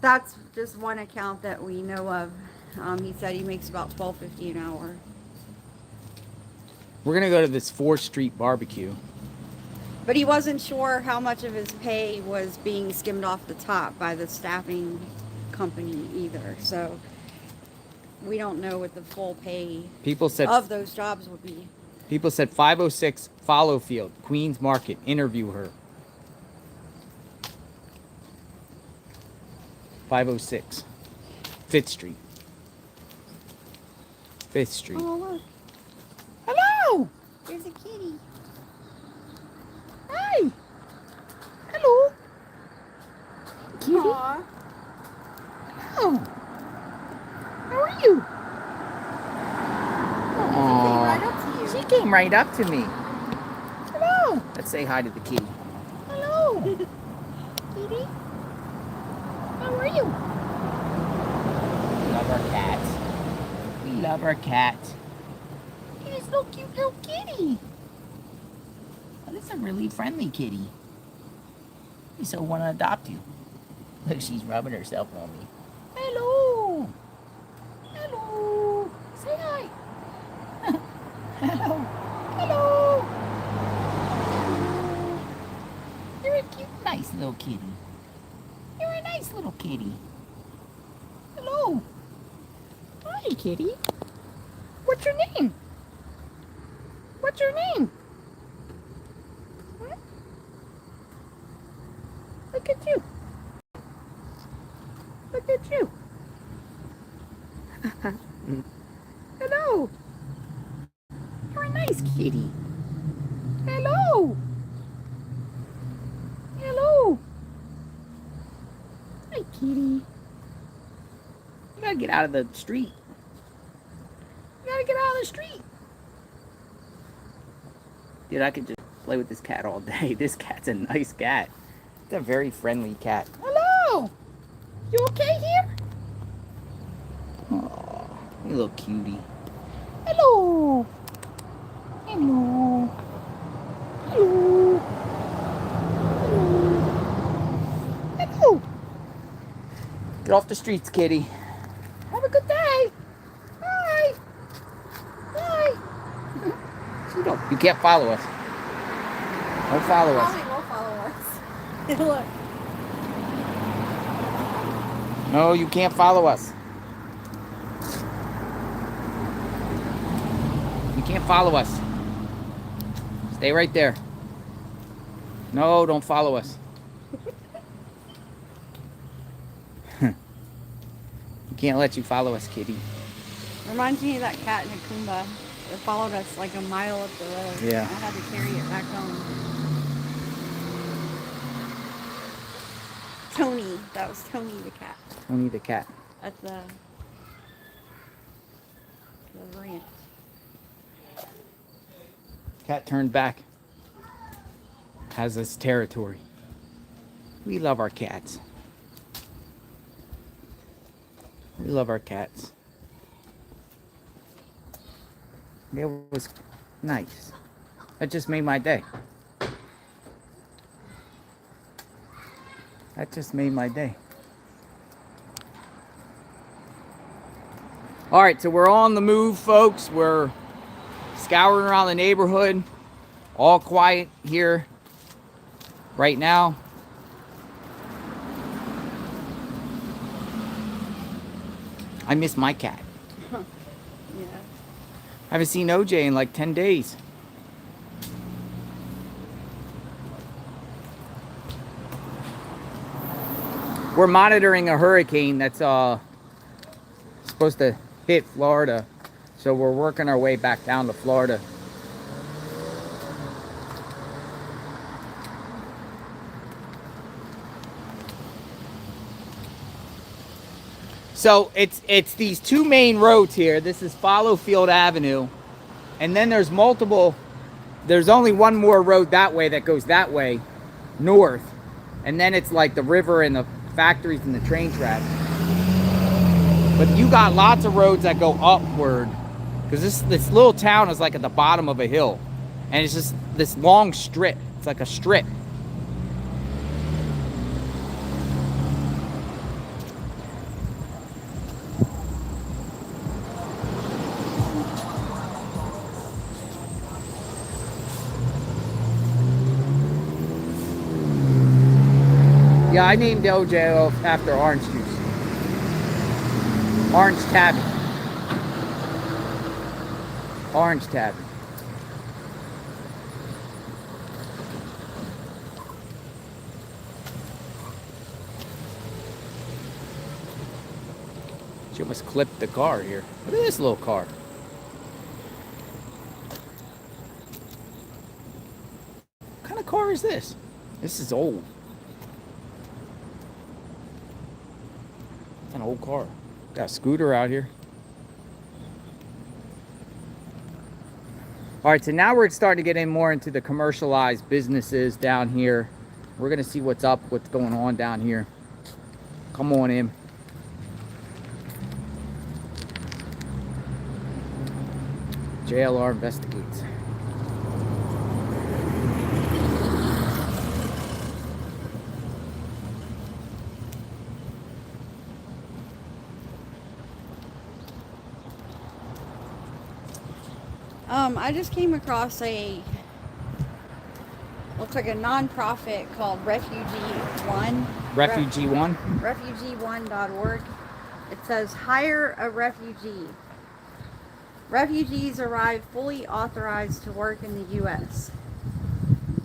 that's just one account that we know of. He said he makes about $12.50 an hour. We're gonna go to this 4th Street barbecue. But he wasn't sure how much of his pay was being skimmed off the top by the staffing company either. So we don't know what the full pay People said of those jobs would be. People said 506 Fallowfield, Queens Market. Interview her. 506 5th Street. 5th Street. Oh, look. Hello. There's a kitty. Hi. Hello. Kitty. Aw. Hello. How are you? Right up to you. She came right up to me. Hello. Let's say hi to the kitty. Hello. Kitty. How are you? We love our cat. We love our cat. He's so cute little kitty. Oh, this is a really friendly kitty. We so want to adopt you. Look, she's rubbing herself on me. Hello. Hello. Say hi. Hello. Hello. You're a cute, nice little kitty. You're a nice little kitty. Hello. Hi, kitty. What's your name? What's your name? What? Look at you. Look at you. Hello. You're a nice kitty. Hello. Hello. Hi, kitty. You gotta get out of the street. You gotta get out of the street. Dude, I could just play with this cat all day. This cat's a nice cat. It's a very friendly cat. Hello. You okay here? Oh, you little cutie. Hello. Hello. Hello. Hello. Hello. Get off the streets, kitty. Have a good day. Bye. Bye. You can't follow us. Don't follow us. Probably will follow us. Look. No, you can't follow us. You can't follow us. Stay right there. No, don't follow us. You can't let you follow us, kitty. Reminds me of that cat in Akumba. It followed us like a mile up the road. Yeah. I had to carry it back home. Tony. That was Tony the cat. Tony the cat. At the ranch. Cat turned back. Has this territory. We love our cats. We love our cats. It was nice. That just made my day. That just made my day. All right, so we're on the move, folks. We're scouring around the neighborhood. All quiet here right now. I miss my cat. Yeah. I haven't seen OJ in like 10 days. We're monitoring a hurricane that's supposed to hit Florida. So we're working our way back down to Florida. So it's these two main roads here. This is Fallowfield Avenue. And then there's multiple, there's only one more road that way that goes that way, north. And then it's like the river and the factories and the train tracks. But you got lots of roads that go upward. Because this little town is like at the bottom of a hill. And it's just this long strip. It's like a strip. Yeah, I named OJ after orange juice. Orange Tabby. Orange Tabby. She almost clipped the car here. Look at this little car. What kind of car is this? This is old. An old car. Got a scooter out here. All right, so now we're starting to get in more into the commercialized businesses down here. We're gonna see what's up, what's going on down here. Come on in. JLR investigates. I just came across looks like a non-profit called Refugee One. Refugee One? Refugee1.org. It says, hire a refugee. Refugees arrive fully authorized to work in the U.S.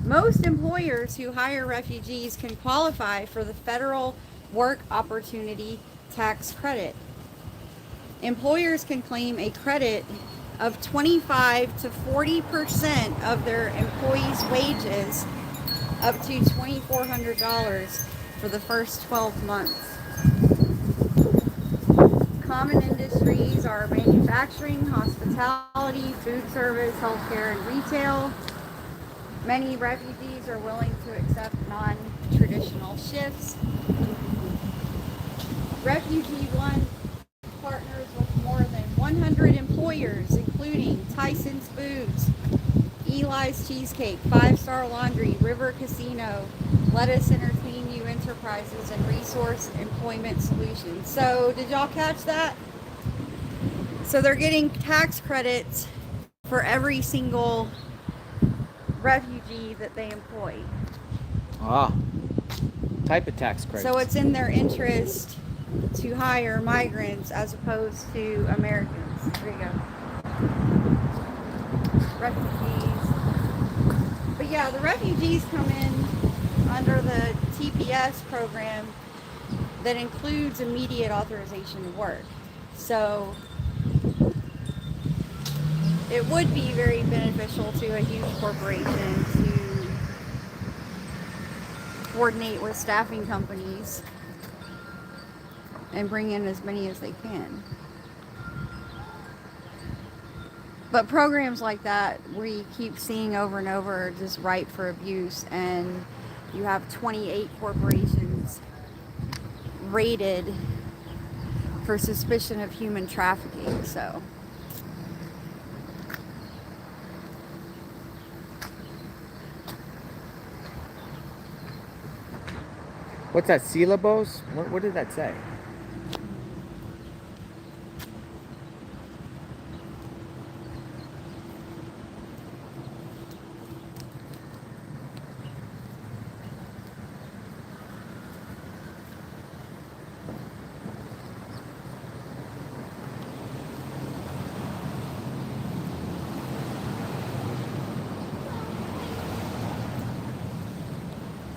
Most employers who hire refugees can qualify for the federal work opportunity tax credit. Employers can claim a credit of 25 to 40% of their employees' wages, up to $2,400 for the first 12 months. Common industries are manufacturing, hospitality, food service, healthcare, and retail. Many refugees are willing to accept non-traditional shifts. Refugee One partners with more than 100 employers, including Tyson's Foods, Eli's Cheesecake, 5-Star Laundry, River Casino, Let Us Entertain You Enterprises, and Resource Employment Solutions. So did y'all catch that? So they're getting tax credits for every single refugee that they employ. Ah, type of tax credit. So it's in their interest to hire migrants as opposed to Americans. There you go. Refugees. But yeah, the refugees come in under the TPS program that includes immediate authorization to work. So it would be very beneficial to a huge corporation to coordinate with staffing companies and bring in as many as they can. But programs like that, we keep seeing over and over, are just ripe for abuse, and you have 28 corporations raided for suspicion of human trafficking. So What's that, syllabus? What did that say?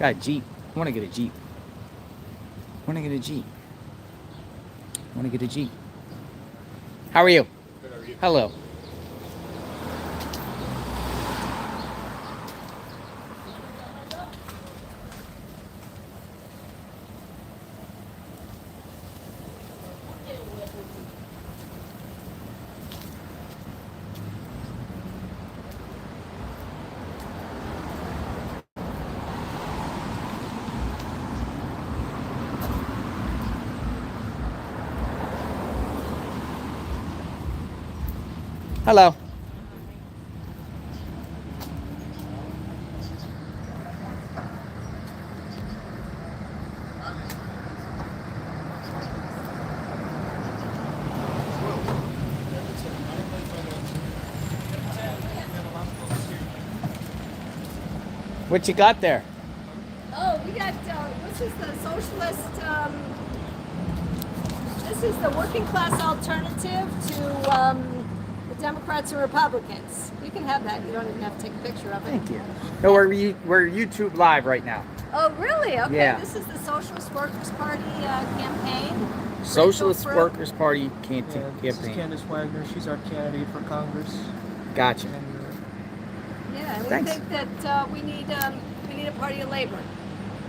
Got a Jeep. I want to get a Jeep. I want to get a Jeep. I want to get a Jeep. How are you? Good, how are you? Hello. Hello. What you got there? Oh, we got, this is the socialist, this is the working class alternative to the Democrats and Republicans. You can have that. You don't even have to take a picture of it. Thank you. No, we're YouTube live right now. Oh, really? Okay. Yeah. This is the Socialist Workers Party campaign. Socialist Rachel Fruit. Workers Party Yeah, this is campaign. Candace Wagner. She's our candidate for Congress. Gotcha. And, Yeah, and we Thanks. think that we need a party of labor.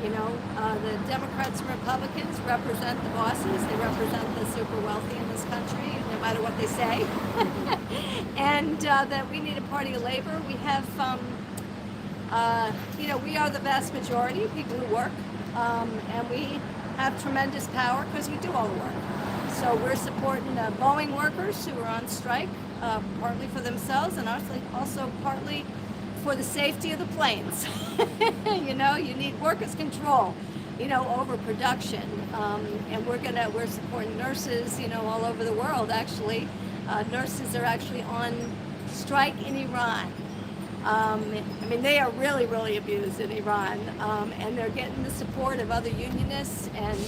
You know, the Democrats and Republicans represent the bosses. They represent the super wealthy in this country, no matter what they say. And that we need a party of labor. We have, you know, we are the vast majority of people who work, and we have tremendous power because we do all the work. So we're supporting Boeing workers who are on strike, partly for themselves and also partly for the safety of the planes. You know, you need workers' control, you know, over production. And we're supporting nurses, you know, all over the world, actually. Nurses are actually on strike in Iran. I mean, they are really, really abused in Iran. And they're getting the support of other unionists. And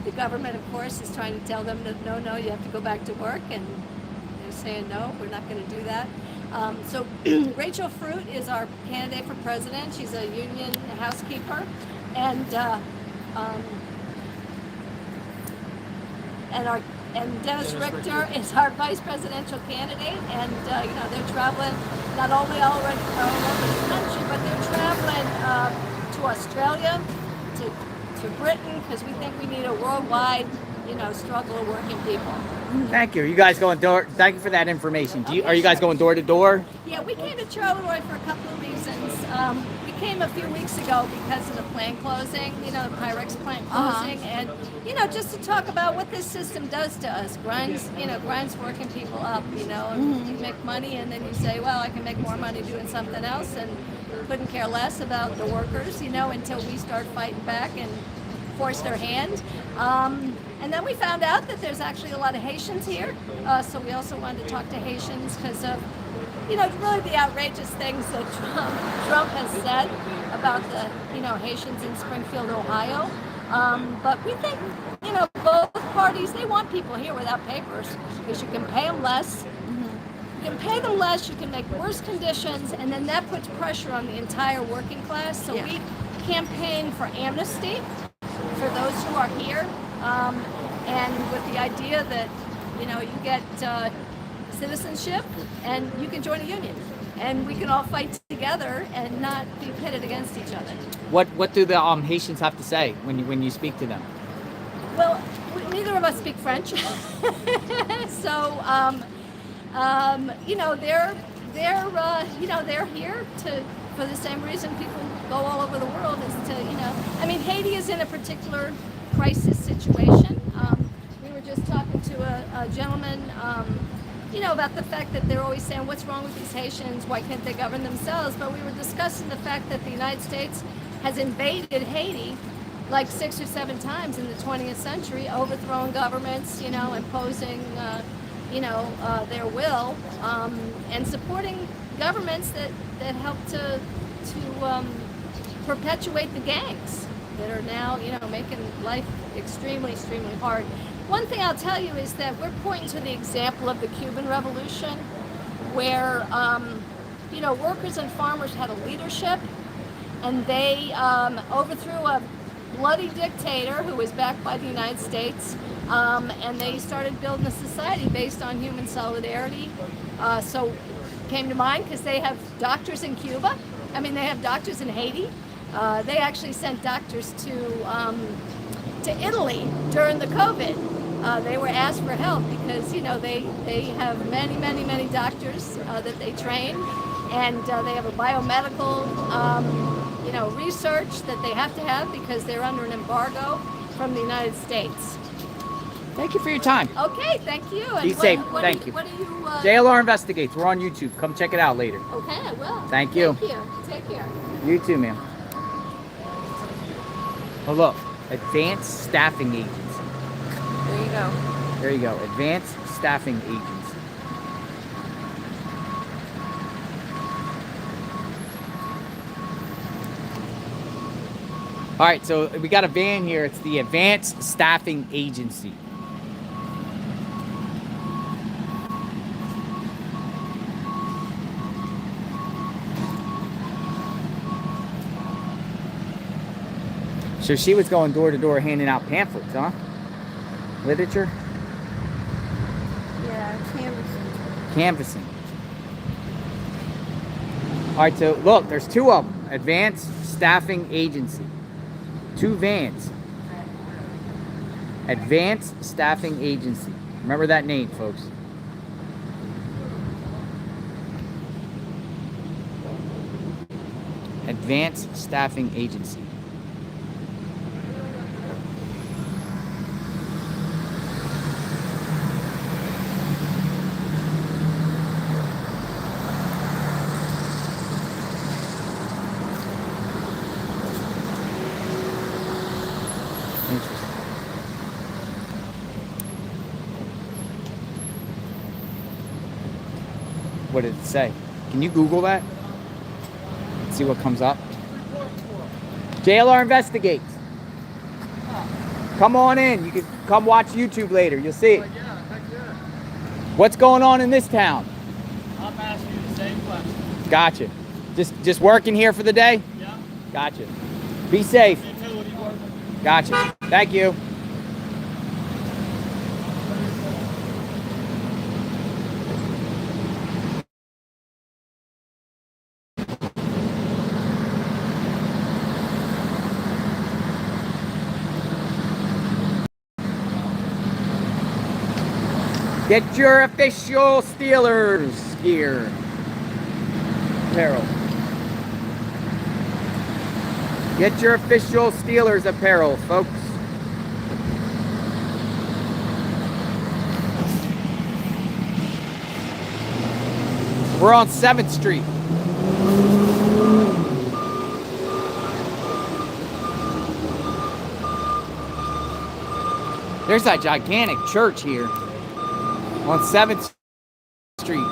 the government, of course, is trying to tell them that, no, you have to go back to work. And they're saying, no, we're not going to do that. So Rachel Fruit is our candidate for president. She's a union housekeeper, and Dennis Richter is our vice presidential candidate. And you know, they're traveling not only all over the country, but they're traveling to Australia, to Britain, because we think we need a worldwide, you know, struggle of working people. Thank you. You guys going door? Thank you for that information. Are you guys going door to door? Yeah, we came to Charleroi for a couple of reasons. We came a few weeks ago because of the plant closing, the Pyrex plant closing, and just to talk about what this system does to us. Grinds working people up, and you make money, and then you say, well, I can make more money doing something else, and couldn't care less about the workers, until we start fighting back and force their hand. And then we found out that there's actually a lot of Haitians here, so we also wanted to talk to Haitians because of really the outrageous things that Trump has said about the, Haitians in Springfield, Ohio. But we think, both parties, they want people here without papers because you can pay them less. You can pay them less, you can make worse conditions, and then that puts pressure on the entire working class. So we campaign for amnesty for those who are here, and with the idea that, you get citizenship, and you can join a union, and we can all fight together and not be pitted against each other. What do the Haitians have to say when you speak to them? Well, neither of us speak French, so they're here for the same reason people go all over the world is to Haiti is in a particular crisis situation. We were just talking to a gentleman. About the fact that they're always saying, what's wrong with these Haitians? Why can't they govern themselves? But we were discussing the fact that the United States has invaded Haiti like 6 or 7 times in the 20th century, overthrowing governments, imposing, their will, and supporting governments that help to perpetuate the gangs that are now, making life extremely, extremely hard. One thing I'll tell you is that we're pointing to the example of the Cuban Revolution, where, workers and farmers had a leadership, and they overthrew a bloody dictator who was backed by the United States, and they started building a society based on human solidarity. So it came to mind because they have doctors in Cuba. They have doctors in Haiti. They actually sent doctors to Italy during the COVID. They were asked for help because they have many doctors that they train, and they have a biomedical research that they have to have because they're under an embargo from the United States. Thank you for your time. Okay, thank you. And Be safe. Thank you. What do you? JLR Investigates. We're on YouTube. Come check it out later. Okay, I will. Thank you. Thank you. Take care. You too, ma'am. Oh, look. Advanced Staffing Agency. There you go. There you go. Advanced Staffing Agency. All right, so we got a van here. It's the Advanced Staffing Agency. So she was going door to door handing out pamphlets, huh? Literature? Yeah, canvassing. Canvassing. All right, so look, there's 2 of them. Advanced Staffing Agency. 2 vans. Advanced Staffing Agency. Remember that name, folks. Advanced Staffing Agency. What did it say? Can you Google that? See what comes up? JLR Investigates. Come on in. You can come watch YouTube later. You'll see it. What's going on in this town? I'm asking you the same question. Gotcha. Just working here for the day? Yeah. Gotcha. Be safe. Utility worker. Gotcha. Thank you. Get your official Steelers gear. Apparel. Get your official Steelers apparel, folks. We're on 7th Street. There's a gigantic church here on 7th Street.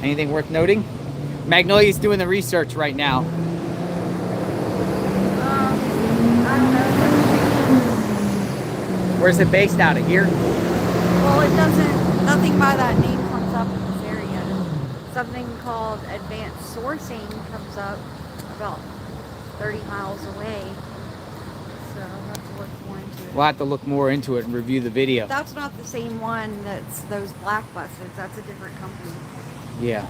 Anything worth noting? Magnolia's doing the research right now. I don't know. Where's it based out of here? Well, it doesn't, nothing by that name comes up in this area. Something called advanced sourcing comes up about 30 miles away. So I'll have to look more into it. We'll have to look more into it and review the video. That's not the same one that's those black buses. That's a different company. Yeah.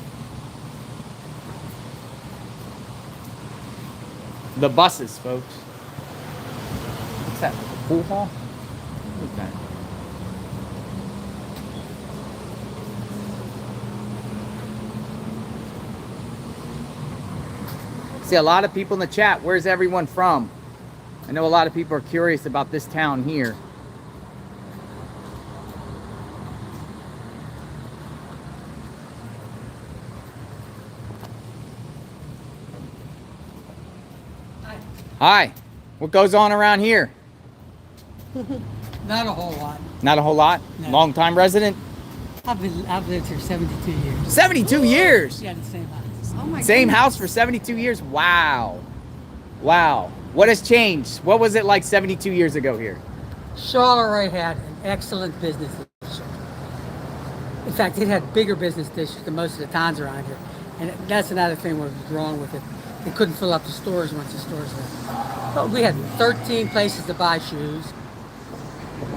The buses, folks. What's that? A pool hall? What is that? See a lot of people in the chat. Where's everyone from? I know a lot of people are curious about this town here. Hi. What goes on around here? Not a whole lot. Not a whole lot? No. Long time resident? I've lived here 72 years. 72 years? Yeah, the same house. Oh my Same goodness. house for 72 years? Wow. Wow. What has changed? What was it like 72 years ago here? Charleroi had an excellent business district. In fact, it had bigger business districts than most of the towns around here. And that's another thing what was wrong with it. They couldn't fill up the stores once the stores left. But we had 13 places to buy shoes.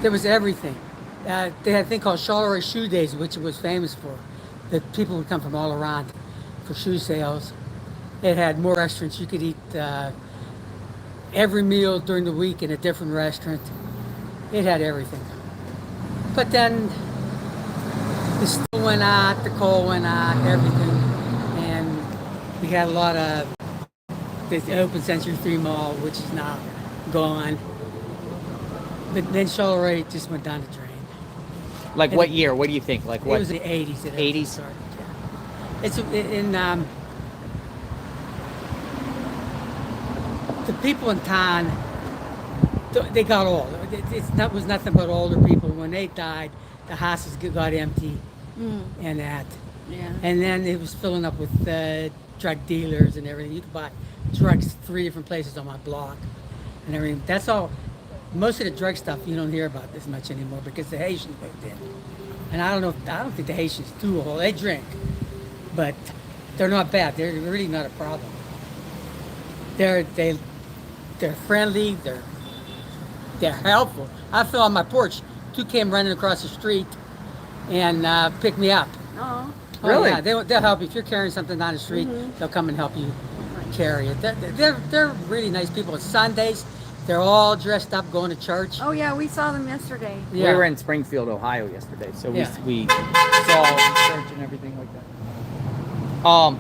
There was everything. They had a thing called Charleroi Shoe Days, which it was famous for. That people would come from all around for shoe sales. It had more restaurants. You could eat every meal during the week in a different restaurant. It had everything. But then the steel went out, the coal went out, everything. And we had a lot of the open Century 3 Mall, which is now gone. But then Charleroi just went down the drain. Like what year? What do you think? Like what? It was the 80s. That 80s? started, yeah. It's in the people in town. They got old. It was nothing but older people. When they died, the houses got empty, and that. Yeah. And then it was filling up with drug dealers and everything. You could buy drugs 3 different places on my block, and everything. That's all. Most of the drug stuff you don't hear about this much anymore because the Haitians moved in. And I don't think the Haitians do a whole. They drink, but they're not bad. They're really not a problem. They're friendly. They're helpful. I fell on my porch. 2 came running across the street and picked me up. Oh. Really? Oh, yeah, they'll help you. If you're carrying something down the street, they'll come and help you carry it. They're really nice people. On Sundays, they're all dressed up going to church. Oh yeah, we saw them yesterday. Yeah. We were in Springfield, Ohio yesterday, so Yeah. we saw church and everything like that.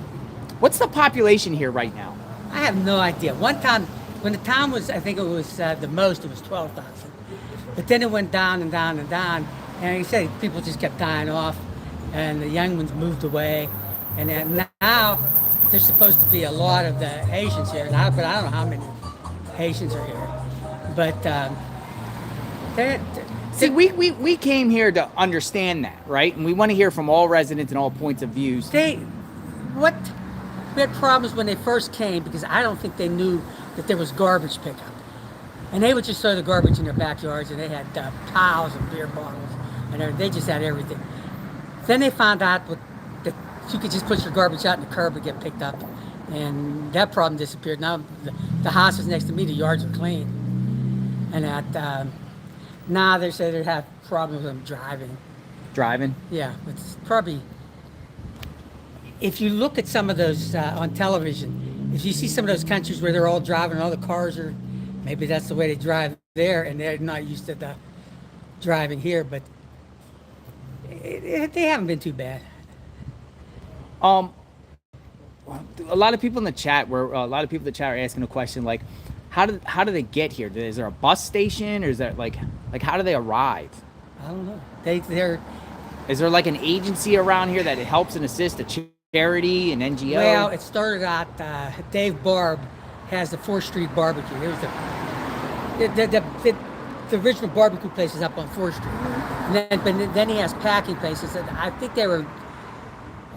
What's the population here right now? I have no idea. One time, when the town was, I think it was the most, it was 12,000. But then it went down and down and down. And like I said, people just kept dying off, and the young ones moved away. And then now, there's supposed to be a lot of the Haitians here, but I don't know how many Haitians are here. But See, we came here to understand that, right? And we want to hear from all residents and all points of views. We had problems when they first came because I don't think they knew that there was garbage pickup. And they would just throw the garbage in their backyards, and they had piles of beer bottles, and they just had everything. Then they found out that you could just put your garbage out in the curb and get picked up, and that problem disappeared. Now the houses next to me, the yards are clean, and now they say they have problems with them driving. Driving? Yeah, it's probably. If you look at some of those on television, if you see some of those countries where they're all driving, all the cars are, maybe that's the way they drive there, and they're not used to the driving here, but they haven't been too bad. A lot of people in the chat are asking a question like, how do they get here? Is there a bus station, or is that like how do they arrive? I don't know. They're. Is there like an agency around here that helps and assists, a charity, an NGO? Well, it started out. Dave Barb has the 4th Street Barbecue. It was the original barbecue place is up on 4th Street. And then he has packing places. And I think they were.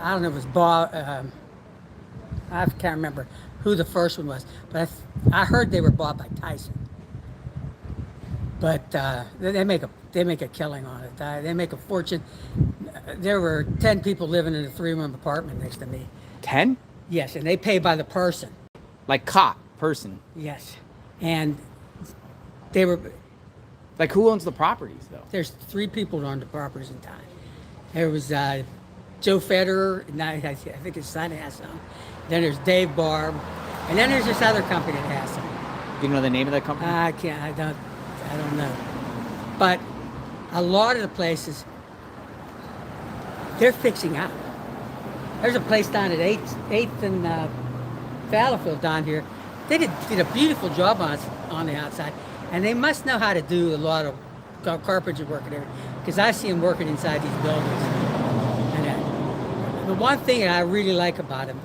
I don't know if it was Bob. I can't remember who the first one was, but I heard they were bought by Tyson. But they make a killing on it. They make a fortune. There were 10 people living in a 3-room apartment next to me. 10? Yes, and they pay by the person. Like cop person. Yes, and they were. Like who owns the properties though? There's 3 people who own the properties in town. There was Joe Federer, and I think his son has some. Then there's Dave Barb, and then there's this other company that has some. Do you know the name of that company? I don't know. But a lot of the places, they're fixing up. There's a place down at 8th and Fallowfield down here. They did a beautiful job on the outside, and they must know how to do a lot of carpentry work and everything, because I see them working inside these buildings. And the one thing that I really like about them,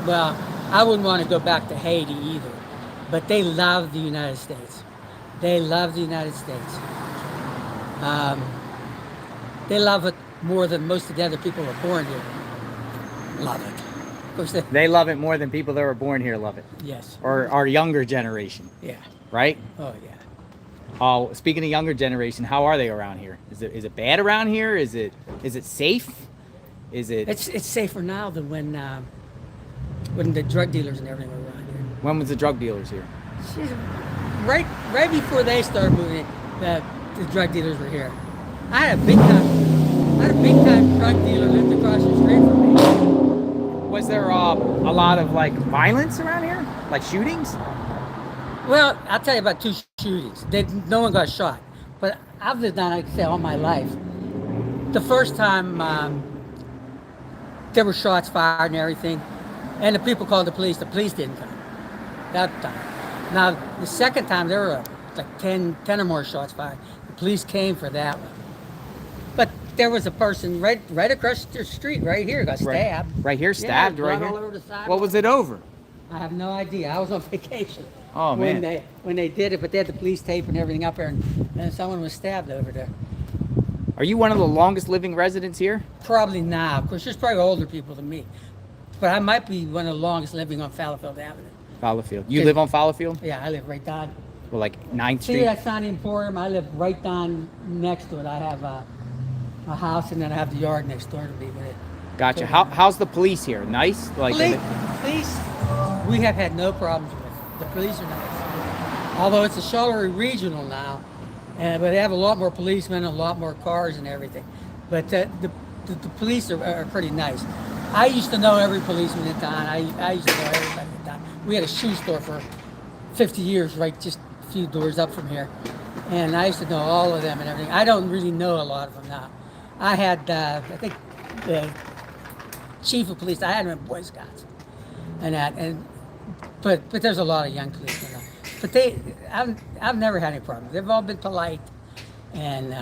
well, I wouldn't want to go back to Haiti either, but they love the United States. They love the United States. They love it more than most of the other people who are born here. Love it. Of course, they love it more than people that were born here love it. Yes. Or our younger generation. Yeah. Right? Oh yeah. Oh, speaking of younger generation, how are they around here? Is it bad around here? Is it safe? Is it? It's safer now than when the drug dealers and everything were around here. When was the drug dealers here? Right before they started moving in, the drug dealers were here. I had a big time drug dealer lived across the street from me. Was there a lot of like violence around here, like shootings? Well, I'll tell you about 2 shootings. No one got shot, but I've lived down, like I say, all my life. The first time there were shots fired and everything, and the people called the police. The police didn't come that time. Now, the second time, there were like 10 or more shots fired. The police came for that one. But there was a person right across the street, right here, got stabbed. Right here, stabbed, yeah, right blood here? all over the sidewalk. What was it over? I have no idea. I was on vacation. Oh, man. When they did it, but they had the police tape and everything up there, and someone was stabbed over there. Are you one of the longest living residents here? Probably now. Of course, there's probably older people than me. But I might be one of the longest living on Fallowfield Avenue. Fallowfield. You live on Fallowfield? Yeah, I live right down. Well, like 9th See Street? that sign Emporium? I live right down next to it. I have a house, and then I have the yard next door to me with it. Gotcha. How's the police here? Nice? Like Police, we have had no problems with. The police are nice. Although it's a Charleroi regional now, but they have a lot more policemen, a lot more cars and everything. But the police are pretty nice. I used to know every policeman in town. I used to know everybody in town. We had a shoe store for 50 years, right just a few doors up from here. And I used to know all of them and everything. I don't really know a lot of them now. I had, I think, the chief of police, I had him in Boy Scouts. But there's a lot of young policemen now. But I've never had any problems. They've all been polite, and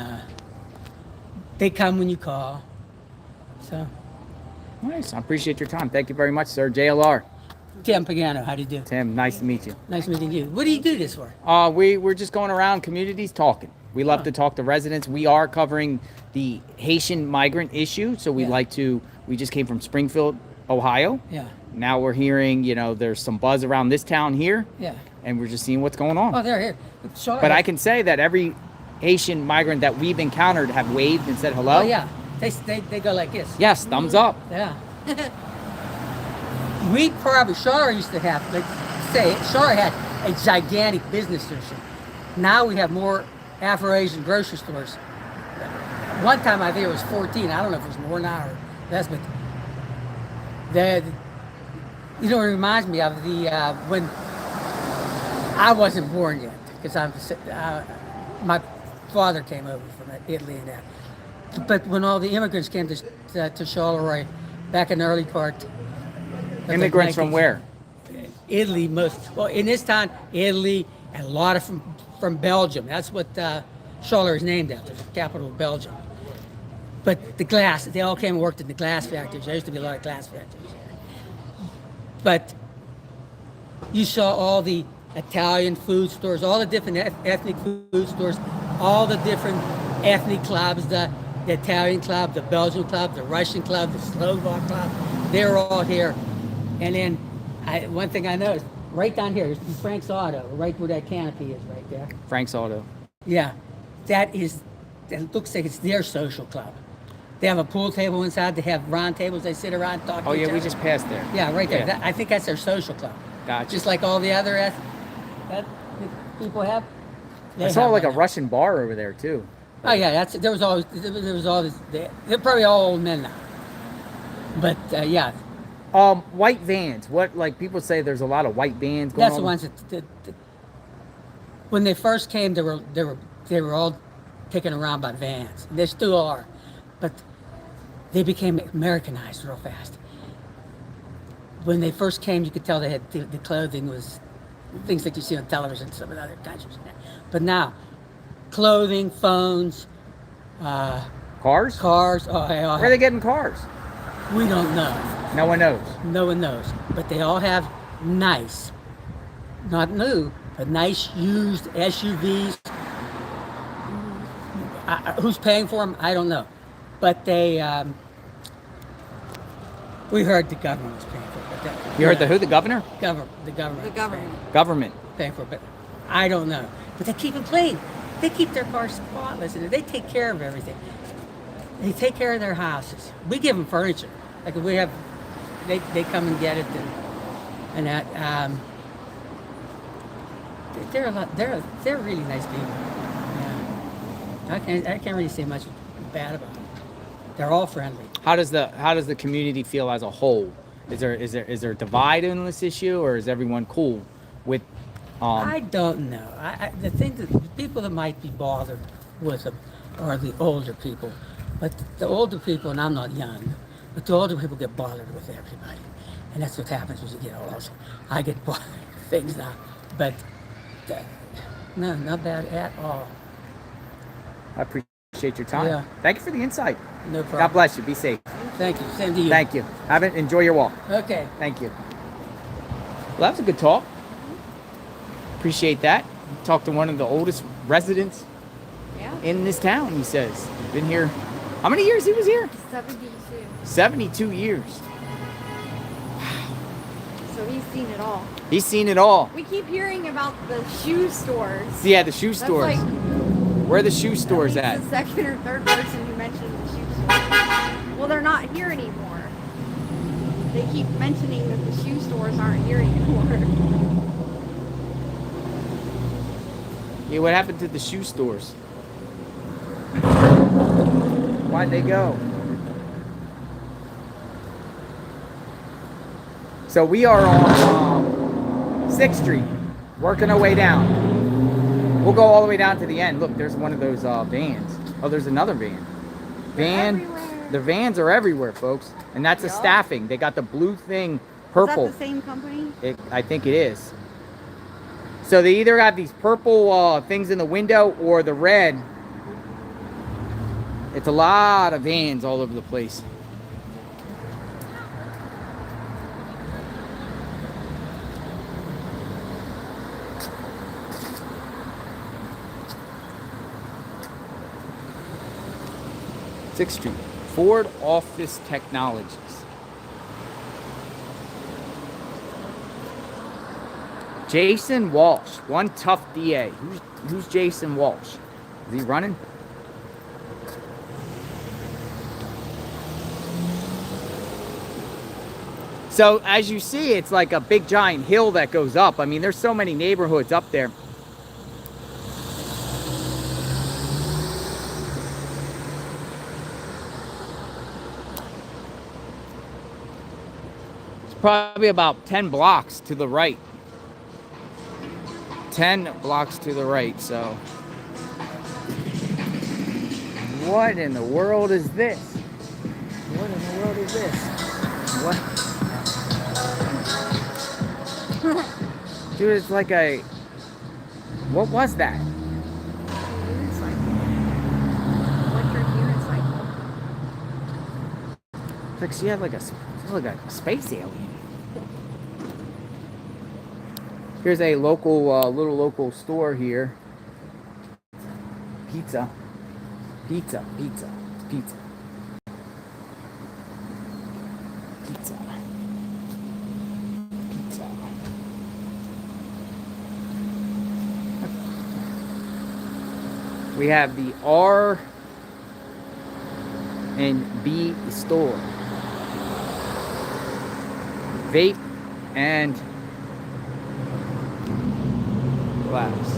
they come when you call. So. Nice. I appreciate your time. Thank you very much, sir. JLR. Tim Pagano, how do you do? Tim, nice to meet you. Nice meeting you. What do you do this for? We're just going around communities talking. We love to talk to residents. We are covering the Haitian migrant issue, so we Yeah. like to. We just came from Springfield, Ohio. Yeah, Now we're hearing, there's some buzz around this town here, yeah. and we're just seeing what's going on. Oh, they're here. But I can say that every Haitian migrant that we've encountered have waved and said hello. Oh, yeah. They go like this. Yes, thumbs up. Yeah. Charleroi used to have, Charleroi had a gigantic business district. Now we have more Afro-Asian grocery stores. One time I think it was 14. I don't know if it was more now or less, but it reminds me of when I wasn't born yet, because my father came over from Italy and that. But when all the immigrants came to Charleroi back in the early part. Immigrants from where? Italy, in this town, Italy, and a lot of from Belgium. That's what Charleroi is named after, the capital of Belgium. But the glass, they all came and worked in the glass factories. There used to be a lot of glass factories here. But you saw all the Italian food stores, all the different ethnic food stores, all the different ethnic clubs, the Italian club, the Belgian club, the Russian club, the Slovak club. They're all here. And then one thing I noticed, right down here, is Frank's Auto, right where that canopy is right there. Frank's Auto. Yeah, that looks like it's their social club. They have a pool table inside. They have round tables. They sit around talking. Oh to each yeah, we other. just passed there. Yeah, right there. Yeah. I think that's their social club. Gotcha. Just like all the other that people have. I saw like a Russian bar over there too. Oh yeah, there was always they're probably all old men now. But yeah. White vans. What, like, people say there's a lot of white vans going on? That's the ones that when they first came, they were all taken around by vans. They still are, but they became Americanized real fast. When they first came, you could tell they had the clothing was things that you see on television in some of the other countries. But now, clothing, phones, Cars? cars. Where are they getting cars? We don't know. No one knows. No one knows. But they all have nice, not new, but nice used SUVs. Who's paying for them? I don't know. But we heard the government was paying for it. You heard the who? The governor? The The government. Government. Paying for it, but I don't know. But they keep them clean. They keep their cars spotless, and they take care of everything. They take care of their houses. We give them furniture. Like if we have, they come and get it, and that. They're really nice people. Yeah. I can't really say much bad about them. They're all friendly. How does the community feel as a whole? Is there a divide in this issue, or is everyone cool with? I don't know. The thing that the people that might be bothered with them are the older people. But the older people, and I'm not young, but the older people get bothered with everybody. And that's what happens when you get old. I get bothered with things now. But no, not bad at all. I appreciate your time. Yeah. Thank you for the insight. No problem. God bless you. Be safe. Thank you. Same to you. Thank you. Enjoy your walk. Okay. Thank you. Well, that was a good talk. Appreciate that. Talked to one of the oldest residents in this town, he says. Been here, how many years he was here? 72. 72 years. So he's seen it all. He's seen it all. We keep hearing about the shoe stores. Yeah, the shoe That's stores. like, Where are the shoe stores I at? think it's the second or third person who mentioned the shoe stores. Well, they're not here anymore. They keep mentioning that the shoe stores aren't here anymore. Yeah, what happened to the shoe stores? Why'd they go? So we are on 6th Street, working our way down. We'll go all the way down to the end. Look, there's one of those vans. Oh, there's another van. The vans are everywhere, folks. And that's a staffing. They got the blue thing, purple. Is that the same company? I think it is. So they either have these purple things in the window or the red. It's a lot of vans all over the place. 6th Street. Ford Office Technologies. Jason Walsh, one tough DA. Who's Jason Walsh? Is he running? So as you see, it's like a big giant hill that goes up. I mean, there's so many neighborhoods up there. It's probably about 10 blocks to the right. 10 blocks to the right, so. What in the world is this? What in the world is this? What? Dude, it's like a... What was that? It's like she had like a space alien. Here's a local, little local store here. Pizza. Pizza. Pizza. Pizza. Pizza. Pizza. We have the R and B store. Vape and glass.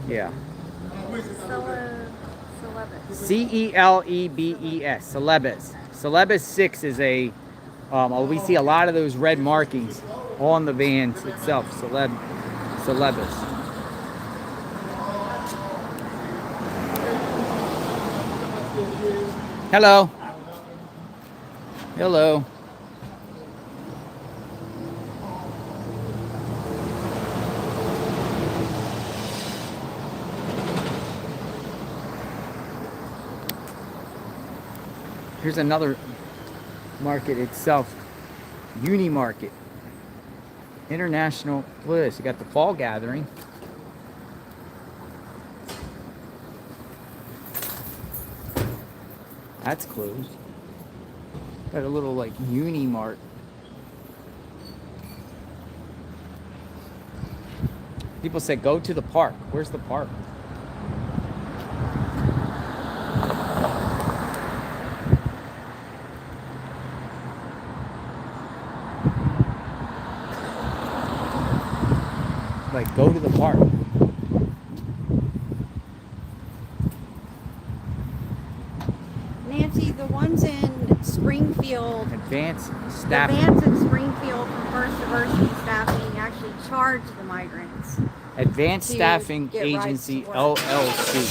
Yeah. Celebes. Celebes. Celebes 6 is a, we see a lot of those red markings on the vans itself. Celebes. Hello. Hello. Here's another market itself. Uni Market. International. Look at this. You got the fall gathering. That's closed. Got a little like Uni Mart. People say go to the park. Where's the park? Like, go to the park. Nancy, the ones in Springfield, Advanced the staffing. vans in Springfield from First Diversity Staffing actually charge the migrants. Advanced to Staffing get rights Agency, to work. LLC.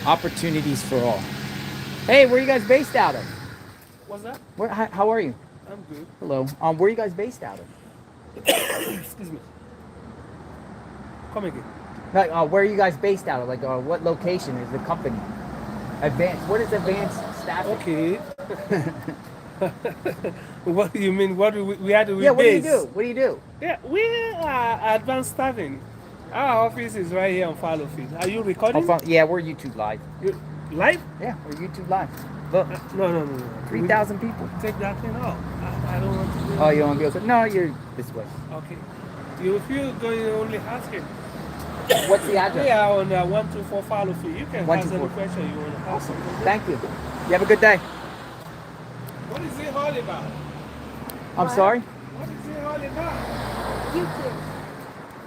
Opportunities for all. Hey, where are you guys based out of? What's that? How are you? I'm good. Hello. Where are you guys based out of? Excuse me. Come again. Like, where are you guys based out of? Like, what location is the company? Advanced. What is Advanced Staffing? Okay. What do you mean? What do we had to Yeah, what do you base? do? What do you do? Yeah, we are advanced staffing. Our office is right here on Fallowfield. Are you recording? Yeah, we're YouTube Live. You, live? Yeah, we're YouTube Live. Look, No. 3,000 people. Take that thing off. I don't want to do Oh, you want to go? No, you're this way. Okay. If you're going to only ask him. What's the address? We are on 124 Fallowfield. You can ask any 124. question you want to ask. Awesome. Thank you. You have a good day. What is it all about? I'm sorry? What is it all about? YouTube.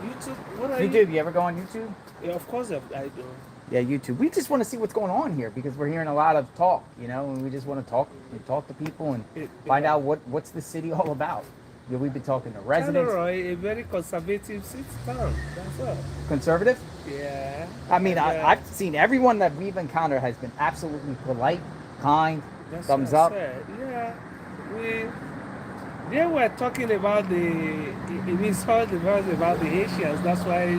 YouTube? What are YouTube. You ever go on YouTube? Yeah, of course I do. Yeah, YouTube. We just want to see what's going on here because we're hearing a lot of talk, you know, and we just want to talk to people and find out what's the city all about. Yeah, we've been talking to residents. Charleroi, a very conservative city town. That's all. Conservative? Yeah. I mean, And, I've seen everyone that we've encountered has been absolutely polite, kind, that's thumbs what I up. said. Yeah. They were talking about we saw the verse about the Haitians. That's why,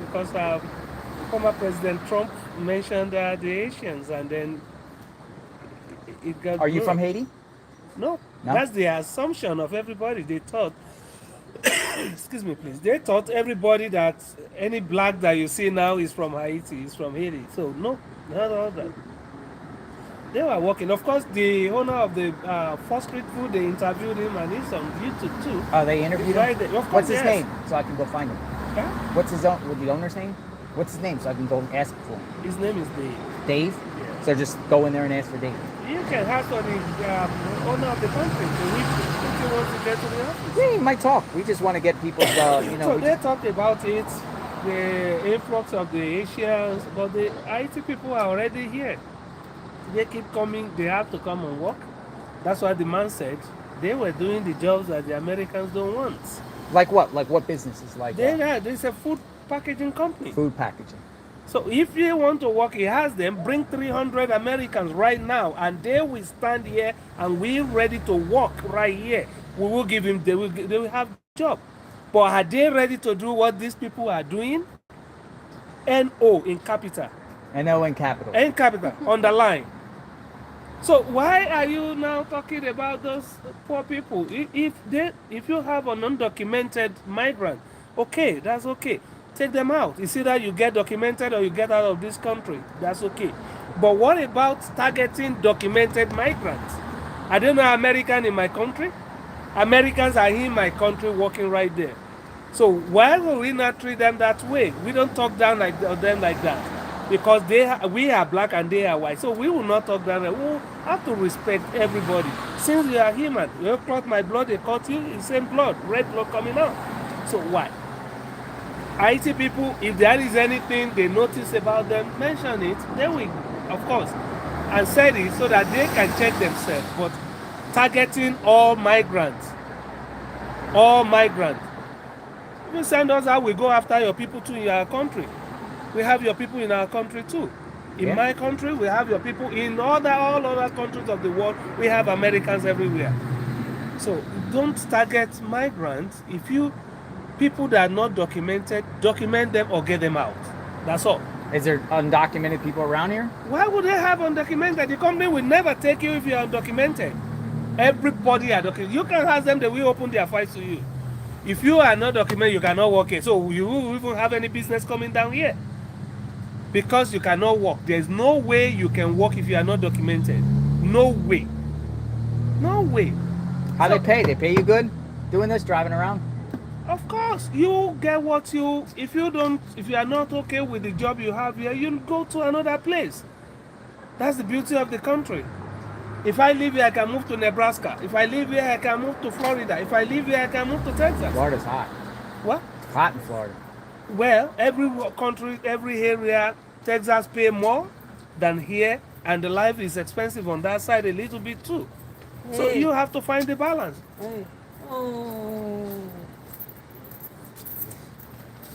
because former President Trump mentioned the Haitians, and then it got Are you from broke. Haiti? No, No? that's the assumption of everybody. They thought, excuse me, please. They thought everybody that any black that you see now is from Haiti, is from Haiti. So no, not all that. They were working. Of course, the owner of the First Street Food, they interviewed him, and he's on YouTube too. Oh, they interviewed He's him? right there. Of course, What's his yes. name? So I can go find him. Huh? What's his own, with the owner's name? What's his name so I can go ask for him? His name is Dave. Dave? Yeah. So just go in there and ask for Dave. You can ask for the owner of the country to which he wants to get to the office. Yeah, he might talk. We just want to get people's, you know. So we they just- talked about it, the influx of the Asians, but the IT people are already here. They keep coming, they have to come and work. That's why the man said they were doing the jobs that the Americans don't want. like what? Like what businesses? Like There's a food packaging company. food packaging. So if they want to work, he has them, bring 300 Americans right now, and they will stand here and we're ready to work right here. We will give him, they will have job. But are they ready to do what these people are doing? N-O in capital. NO in capital. N capital, underline. So why are you now talking about those poor people? If you have an undocumented migrant, okay, that's okay. Take them out. It's either you get documented or you get out of this country. That's okay. But what about targeting documented migrants? I don't know American in my country. Americans are in my country working right there. So why will we not treat them that way? We don't talk down like them like that. Because we are black and they are white. So we will not talk down. We will have to respect everybody. Since we are human, you clot my blood, they cut you, it's same blood, red blood coming out. So why? IT people, if there is anything they notice about them, mention it. They will, of course, and said it so that they can check themselves. But targeting all migrants, if you send us out, we go after your people too in your country. We have your people in our country too. In my country, we have your people. In all other countries of the world, we have Americans everywhere. So don't target migrants. If you people that are not documented, document them or get them out. That's all. Is there undocumented people around here? Why would they have undocumented? The company will never take you if you are undocumented. Everybody are documented. You can ask them, they will open their files to you. If you are not documented, you cannot work here. So you will even have any business coming down here. Because you cannot work. There's no way you can work if you are not documented. No way. No way. How they pay? They pay you good doing this, driving around? Of course, you get what you, if you are not okay with the job you have here, you go to another place. That's the beauty of the country. If I live here, I can move to Nebraska. If I live here, I can move to Florida. If I live here, I can move to Texas. Florida's hot. What? It's hot in Florida. Well, every country, every area, Texas pay more than here, and the life is expensive on that side a little bit too. Hey. So you have to find the balance. Hey. Oh.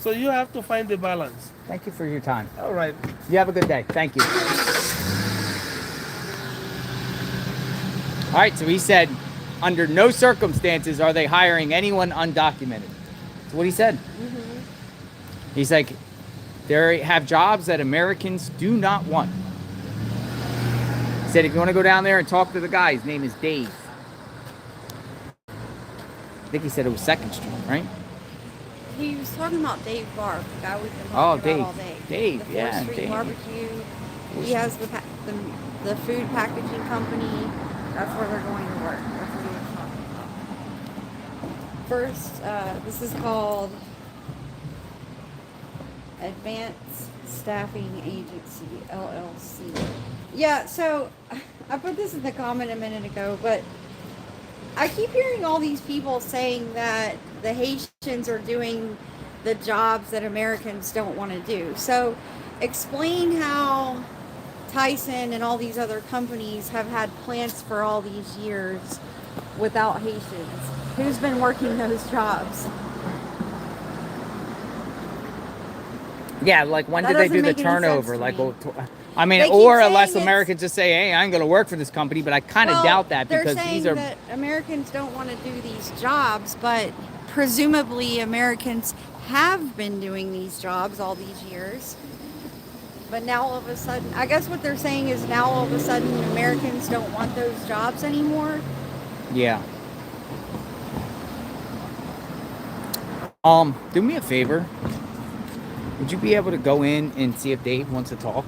So you have to find the balance. Thank you for your time. All right. You have a good day. Thank you. All right, so he said, under no circumstances are they hiring anyone undocumented. That's what he said. Mm-hmm. He's like, they have jobs that Americans do not want. He said, if you want to go down there and talk to the guy, his name is Dave. I think he said it was 2nd Street, right? He was talking about Dave Barr, the guy we've been Oh, talking Dave. about all day. Dave, the 4th yeah, Street Dave. Barbecue. He has the food packaging company. That's where they're going to work. That's what he was talking about. First, this is called Advanced Staffing Agency, LLC. Yeah, so I put this in the comment a minute ago, but I keep hearing all these people saying that the Haitians are doing the jobs that Americans don't want to do. So explain how Tyson and all these other companies have had plants for all these years without Haitians. Who's been working those jobs? Yeah, like when That did they do doesn't the make any sense turnover? to Like, me. I mean, They keep or saying unless it's- Americans just say, "Hey, I ain't gonna work for this company," but I kind of Well, doubt that they're because saying these are. that Americans don't want to do these jobs, but presumably Americans have been doing these jobs all these years. But now all of a sudden, I guess what they're saying is now all of a sudden Americans don't want those jobs anymore. Yeah. Do me a favor. Would you be able to go in and see if Dave wants to talk?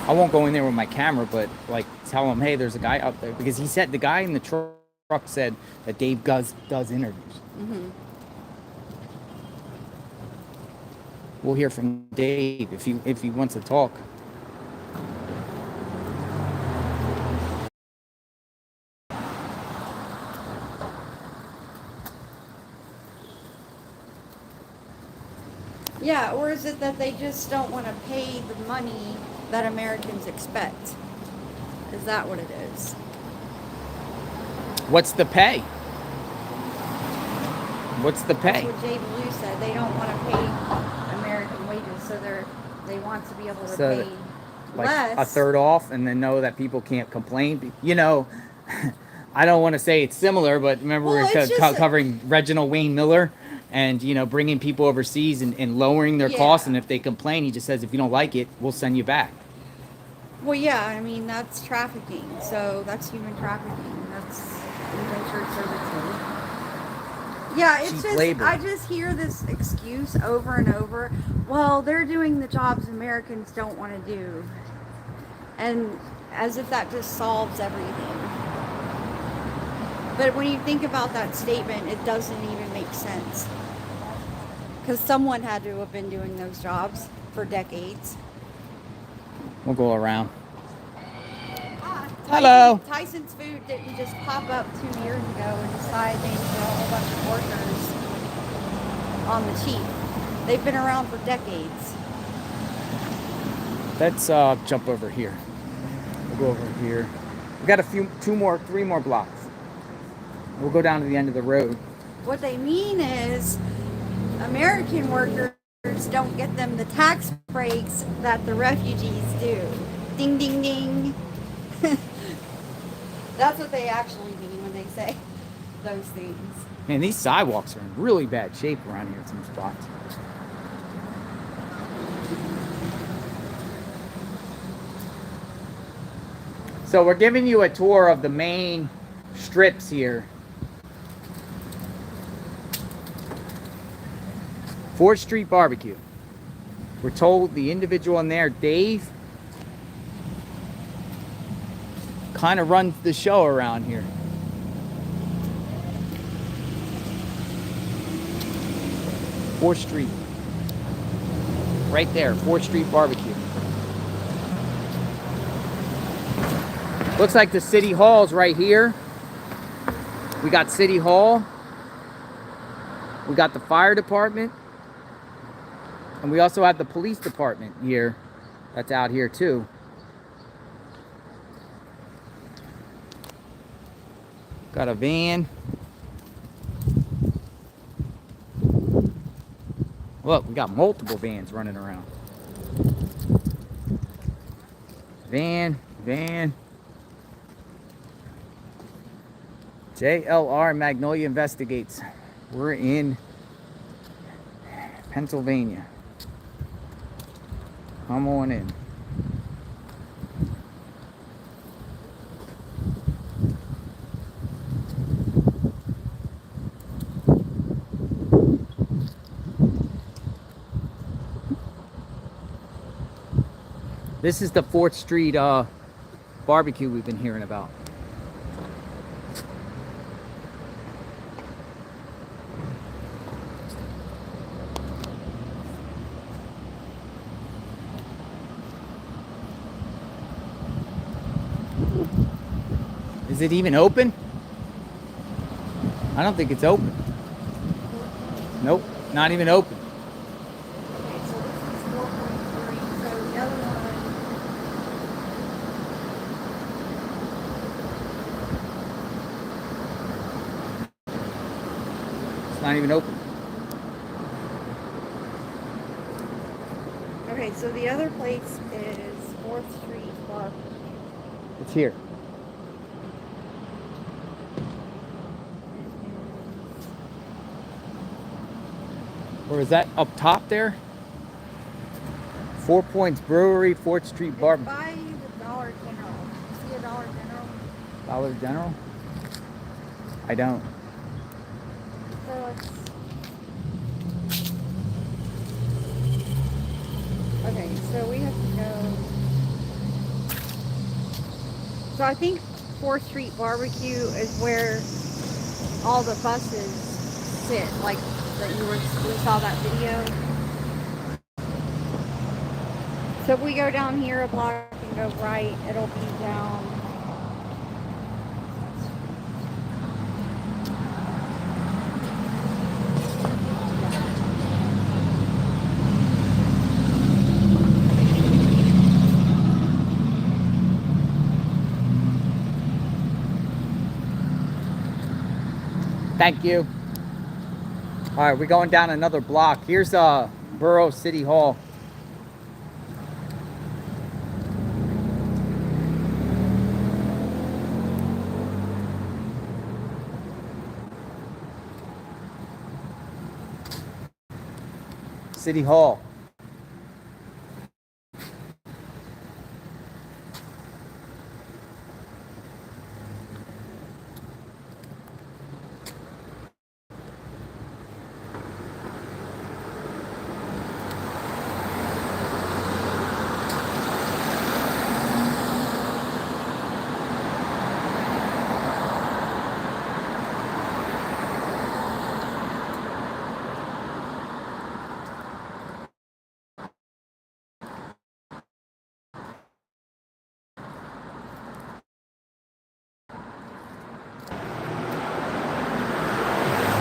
I won't go in there with my camera, but like tell him, hey, there's a guy out there, because he said the guy in the truck said that Dave does interviews. Mm-hmm. We'll hear from Dave if he wants to talk. Yeah, or is it that they just don't want to pay the money that Americans expect? Is that what it is? What's the pay? What's the That's pay? what Jay Blue said. They don't want to pay American wages, so they want to be able to So, pay Like less. a third off, and then know that people can't complain. You know, I don't want to say it's similar, but remember Well, we were it's just- covering Reginald Wayne Miller, and you know, bringing people overseas and lowering their Yeah. costs, and if they complain, he just says, if you don't like it, we'll send you back. Well, yeah, I mean, that's trafficking. So that's human trafficking. That's indentured servitude. Yeah, it's Cheap just, labor. I just hear this excuse over and over. Well, they're doing the jobs Americans don't want to do. And as if that just solves everything. But when you think about that statement, it doesn't even make sense. Because someone had to have been doing those jobs for decades. We'll go around. Tyson- Hello. Tyson's Food didn't just pop up 2 years ago and decide they needed a whole bunch of workers on the cheap. They've been around for decades. Let's jump over here. We'll go over here. We got three more blocks. We'll go down to the end of the road. What they mean is American workers don't get them the tax breaks that the refugees do. Ding, ding, ding. That's what they actually mean when they say those things. Man, these sidewalks are in really bad shape around here in some spots. So we're giving you a tour of the main strips here. 4th Street Barbecue. We're told the individual in there, Dave, kind of runs the show around here. Fourth Street. Right there, 4th Street Barbecue. Looks like the City Hall's right here. We got City Hall. We got the fire department. And we also have the police department here. That's out here too. Got a van. Look, we got multiple vans running around. Van. JLR Magnolia Investigates. We're in Pennsylvania. Come on in. This is the 4th Street barbecue we've been hearing about. Is it even open? I don't think it's open. Nope, not even open. Okay, so this is 4.3. So the other one. It's not even open. Okay, so the other place is 4th Street Bar. It's here. Or is that up top there? 4 Points Brewery, 4th Street Bar. By the Dollar General. See a Dollar General? Dollar General? I don't. So it's... Okay, so we have to go... So I think 4th Street Barbecue is where all the buses sit, like that we saw that video. So if we go down here a block and go right, it'll be down. Thank you. All right, we're going down another block. Here's Borough City Hall. City Hall.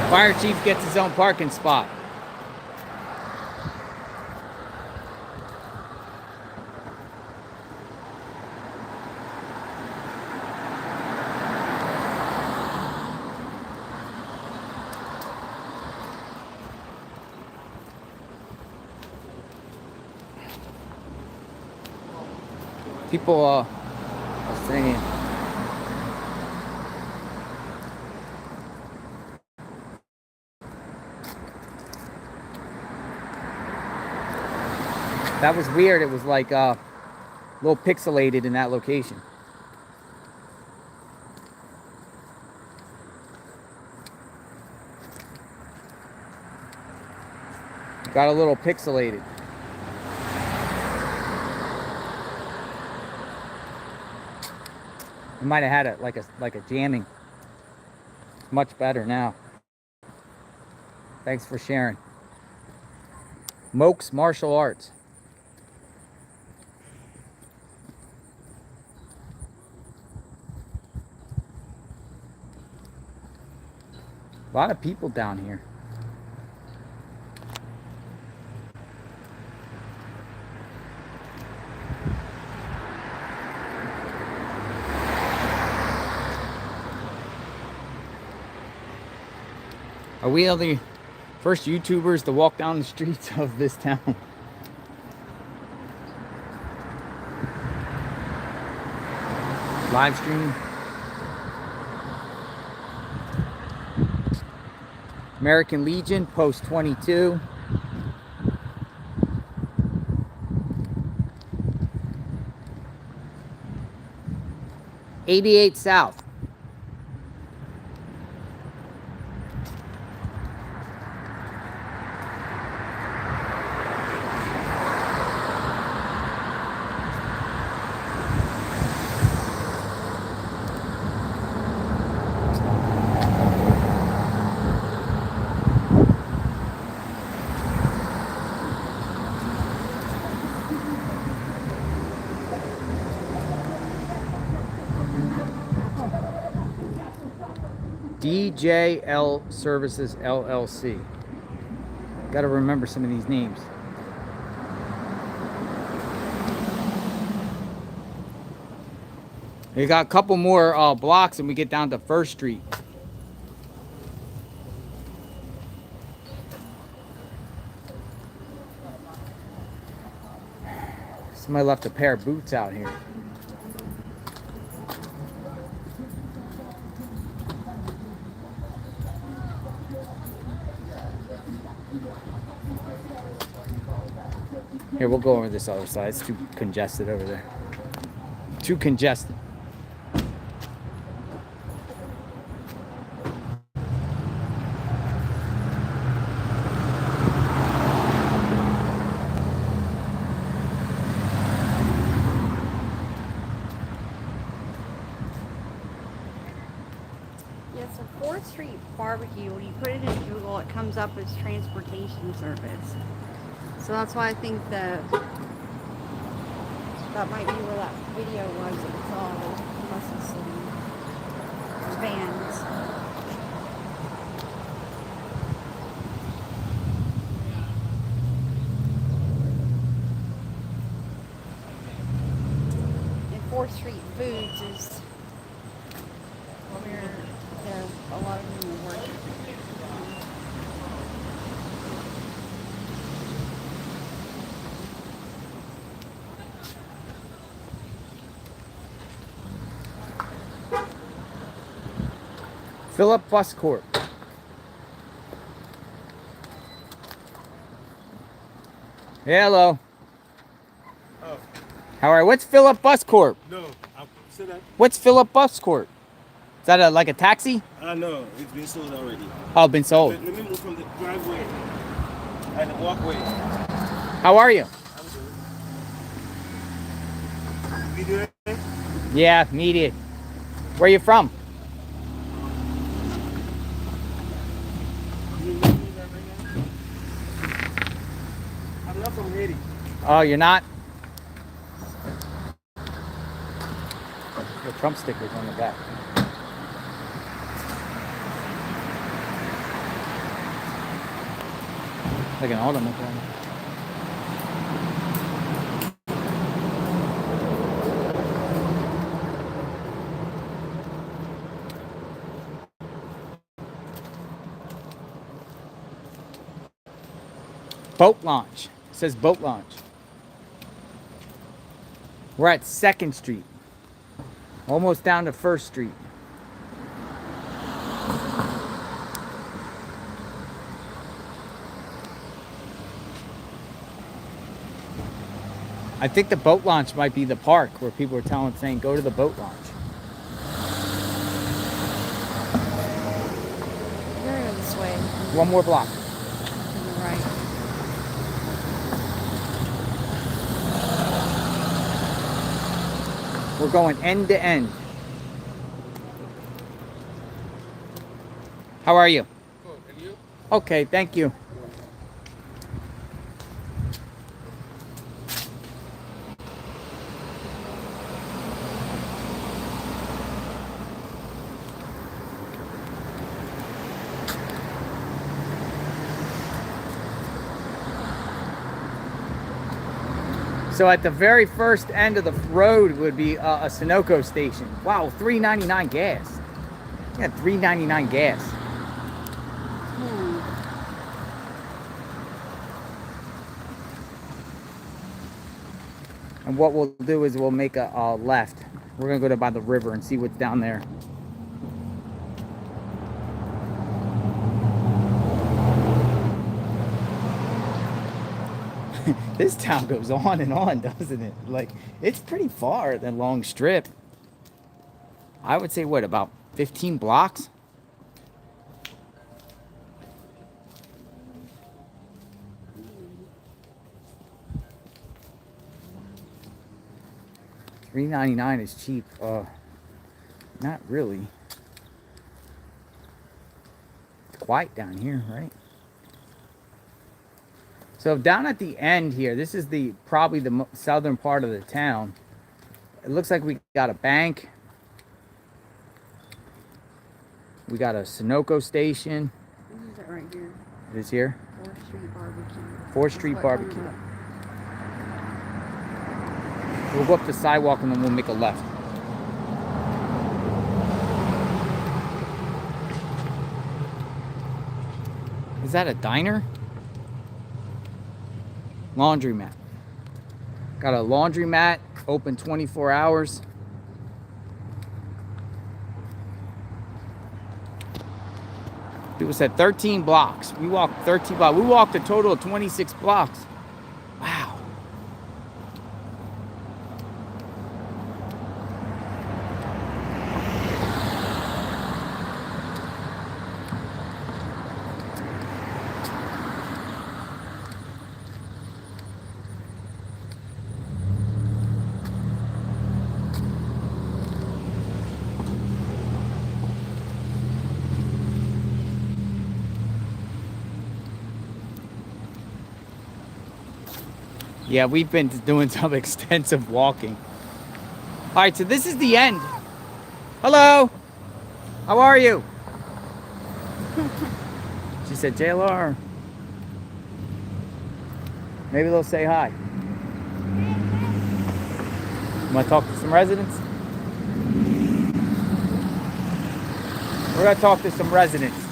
Fire chief gets his own parking spot. People are singing. That was weird. It was like a little pixelated in that location. Got a little pixelated. We might have had it like a jamming. It's much better now. Thanks for sharing. Moke's Martial Arts. A lot of people down here. Are we the first YouTubers to walk down the streets of this town? Live stream. American Legion, post 22. '88 South. DJL Services LLC. Got to remember some of these names. We got a couple more blocks and we get down to 1st Street. Somebody left a pair of boots out here. Here, we'll go over this other side. It's too congested over there. Too congested. Yeah, so 4th Street Barbecue, when you put it in Google, it comes up as transportation service. So that's why I think that might be where that video was that we saw. There must be some vans. And 4th Street Foods is where a lot of them are working. Philip Bus Corp. Hello. Oh, How are you? What's Philip Bus Corp? no. Sit down. What's Philip Bus Corp? Is that like a taxi? No, it's been sold already. Oh, been sold. Let me move from the driveway and the walkway. How are you? I'm good. Video? Yeah, media. Where are you from? I'm not from Haiti. Oh, you're not? The Trump stickers on the back. Like an automobile. Boat launch. It says boat launch. We're at 2nd Street. Almost down to 1st Street. I think the boat launch might be the park where people are saying go to the boat launch. We're gonna go this way. One more block. To the right. We're going end to end. How are you? Good, and you? Okay, thank you. So at the very first end of the road would be a Sunoco station. Wow, $3.99 gas. Yeah, $3.99 gas. And what we'll do is we'll make a left. We're gonna go to by the river and see what's down there. This town goes on and on, doesn't it? Like, it's pretty far, that long strip. I would say, what, about 15 blocks? $3.99 is cheap. Not really. It's quiet down here, right? So down at the end here, this is probably the southern part of the town. It looks like we got a bank. We got a Sunoco station. This is it right here. It is here? 4th Street Barbecue. 4th Street That's what Barbecue. comes up. We'll go up the sidewalk and then we'll make a left. Is that a diner? Laundromat. Got a laundromat, open 24 hours. People said 13 blocks. We walked 13 blocks. We walked a total of 26 blocks. Wow. Yeah, we've been doing some extensive walking. All right, so this is the end. Hello. How are you? She said, JLR. Maybe they'll say hi. Want to talk to some residents? We're going to talk to some residents.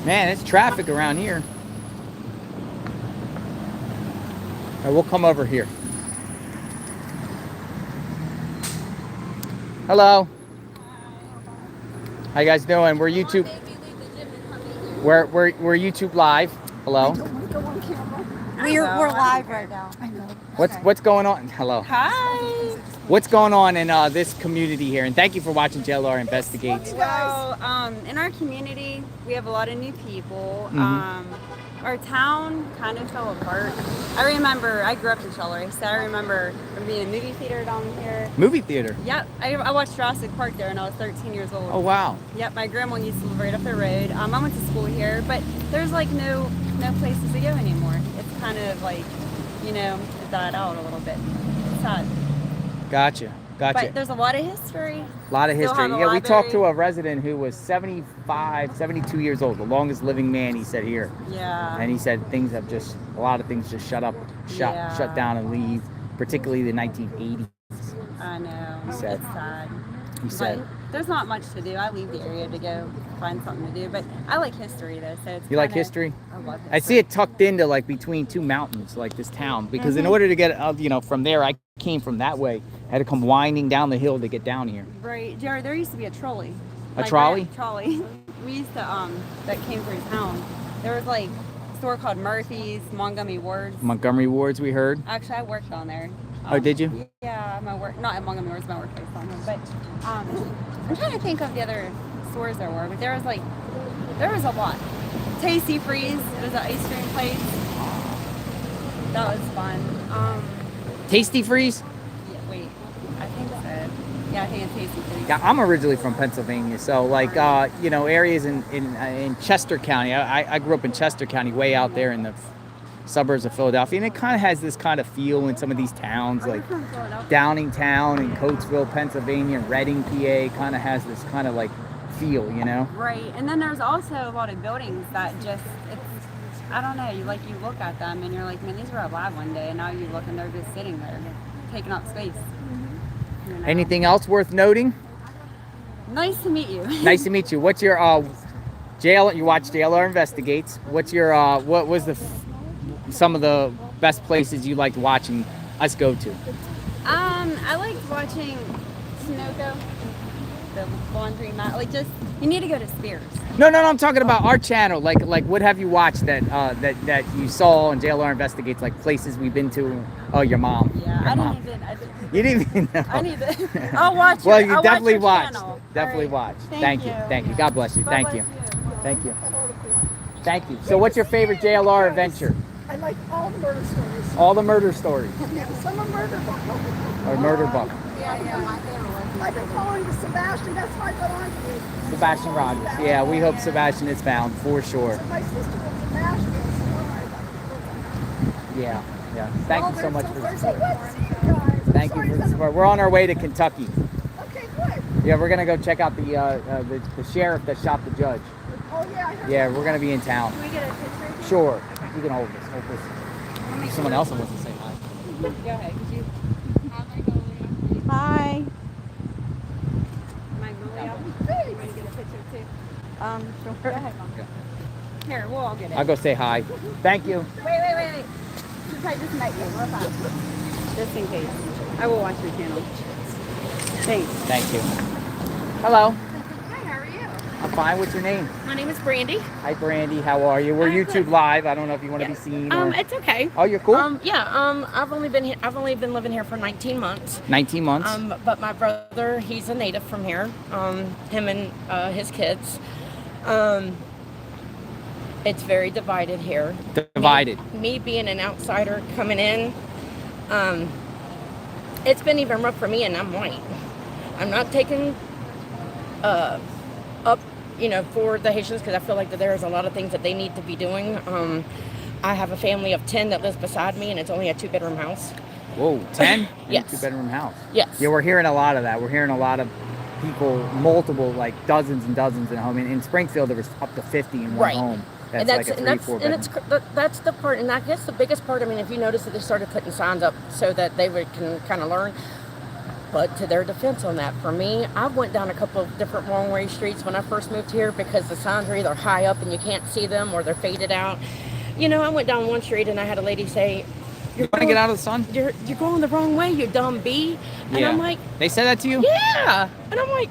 Man, it's traffic around here. All right, we'll come over here. Hello. How you guys doing? We're YouTube. We're YouTube live. Hello. We're live right now. I know. What's going on? Hello. Hi. What's going on in this community here? And thank you for watching JLR Investigates. Well, in our community, we have a lot of new people. Our town kind of fell apart. I remember, I grew up in Charleroi, so I remember there being a movie theater down here. Movie theater? Yep. I watched Jurassic Park there when I was 13 years old. Oh, wow. Yep, my grandma used to live right up the road. I went to school here, but there's like no places to go anymore. It's kind of like, you know, it died out a little bit. It's sad. Gotcha. But there's a lot of history. A lot of history. Yeah, we talked to a resident who was 75, 72 years old, the longest living man, he said, here. Yeah. And he said a lot of things just shut down and leave, particularly the 1980s. I know. He said. It's sad. He said. But there's not much to do. I leave the area to go find something to do. But I like history, though. So it's You like history? I love history. I see it tucked into like between two mountains, like this town, because in order to get, from there, I came from that way. I had to come winding down the hill to get down here. Right. Jared, there used to be a trolley. A trolley? Trolley. We used to, that came through town. There was like a store called Murphy's, Montgomery Ward's. Montgomery Ward's, we heard. Actually, I worked on there. Oh, did you? Yeah, not at Montgomery Ward's, my workplace on there. But I'm trying to think of the other stores there were, but there was a lot. Tasty Freeze, it was an ice cream place. That was fun. Tasty Freeze? Yeah, wait, I think so. Yeah, I think it's Tasty Freeze. Yeah, I'm originally from Pennsylvania, so like areas in Chester County. I grew up in Chester County, way out there in the suburbs of Philadelphia, and it kind of has this kind of feel in some of these towns, like Downingtown and Coatesville, Pennsylvania, and Reading, PA, kind of has this kind of like feel, you know? Right, and then there's also a lot of buildings that just, I don't know, you look at them and you're like, man, these were alive one day, and now you look and they're just sitting there, taking up space. You know? Anything else worth noting? Nice to meet you. Nice to meet you. What's your you watch JLR Investigates. What's your what was some of the best places you liked watching us go to? I liked watching Sunoco, the laundry mat. Like, just, you need to go to Spears. No, I'm talking about our channel. Like what have you watched that you saw on JLR Investigates, like places we've been to? Oh, your mom. Yeah, You didn't even know. I need to. I'll watch it. Well, you I'll definitely watch. Definitely watch. Thank you. you. Thank you. God bless you. Bye-bye. Thank you. Thank you. Thank you. So what's your favorite JLR adventure? I like all the murder stories. All the murder stories. Yeah, some are murder book. Or murder book. Yeah, my favorite one. I've been calling to Sebastian. That's my good auntie. Sebastian Rogers. Yeah, we hope Sebastian is found for sure. So my sister was Sebastian. Yeah. Thank you so much for the support. Guys. Thank you for the support. We're on our way to Kentucky. Okay, good. Yeah, we're gonna go check out the sheriff that shot the judge. Oh, yeah, I heard Yeah, we're gonna be in town. Can we get a picture? Sure. You can hold this. Hold this. Someone else wants to say hi. Go ahead. Could you? Hi. Magnolia. Hey, you want to get a picture too? Sure. Go ahead, Mom. Here, we'll all get it. I'll go say hi. Thank you. Wait. Since I just met you, we're fine. Just in case. I will watch your channel. Thanks. Thank you. Hello. Hi, how are you? I'm fine. What's your name? My name is Brandy. Hi, Brandy. How are you? We're I'm YouTube good. Live. I don't know if you want to be seen. Or... It's okay. Oh, you're cool. I've only been living here for 19 months. 19 months. But my brother, he's a native from here. Him and his kids. It's very divided here. Divided. Me being an outsider coming in, it's been even rough for me, and I'm white. I'm not taking up, for the Haitians, because I feel like that there's a lot of things that they need to be doing. I have a family of 10 that lives beside me, and it's only a 2-bedroom house. Whoa, 10? Yes. 2-bedroom house. Yes. Yeah, we're hearing a lot of that. We're hearing a lot of people, multiple, like dozens and dozens in a home. In Springfield, there was up to 50 in one Right. home. That's like a 3-4 bedroom. That's the part, and I guess the biggest part. I mean, if you notice that they started putting signs up so that they can kind of learn. But to their defense on that, for me, I went down a couple of different wrong way streets when I first moved here because the signs are either high up and you can't see them, or they're faded out. I went down one street and I had a lady say, You want to get out of the sun? You're going the wrong way, you dumb bee. And Yeah. I'm like, They said that to you? yeah. And I'm like,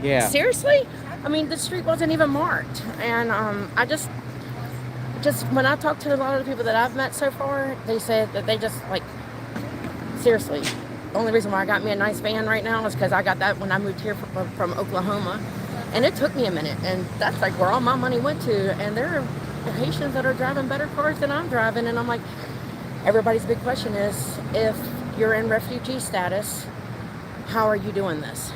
Yeah. seriously? I mean, the street wasn't even marked. And I just when I talk to a lot of the people that I've met so far, they said that they just like, seriously, the only reason why I got me a nice van right now is because I got that when I moved here from Oklahoma. And it took me a minute. And that's like where all my money went to. And there are Haitians that are driving better cars than I'm driving. And I'm like, everybody's big question is, if you're in refugee status, how are you doing this?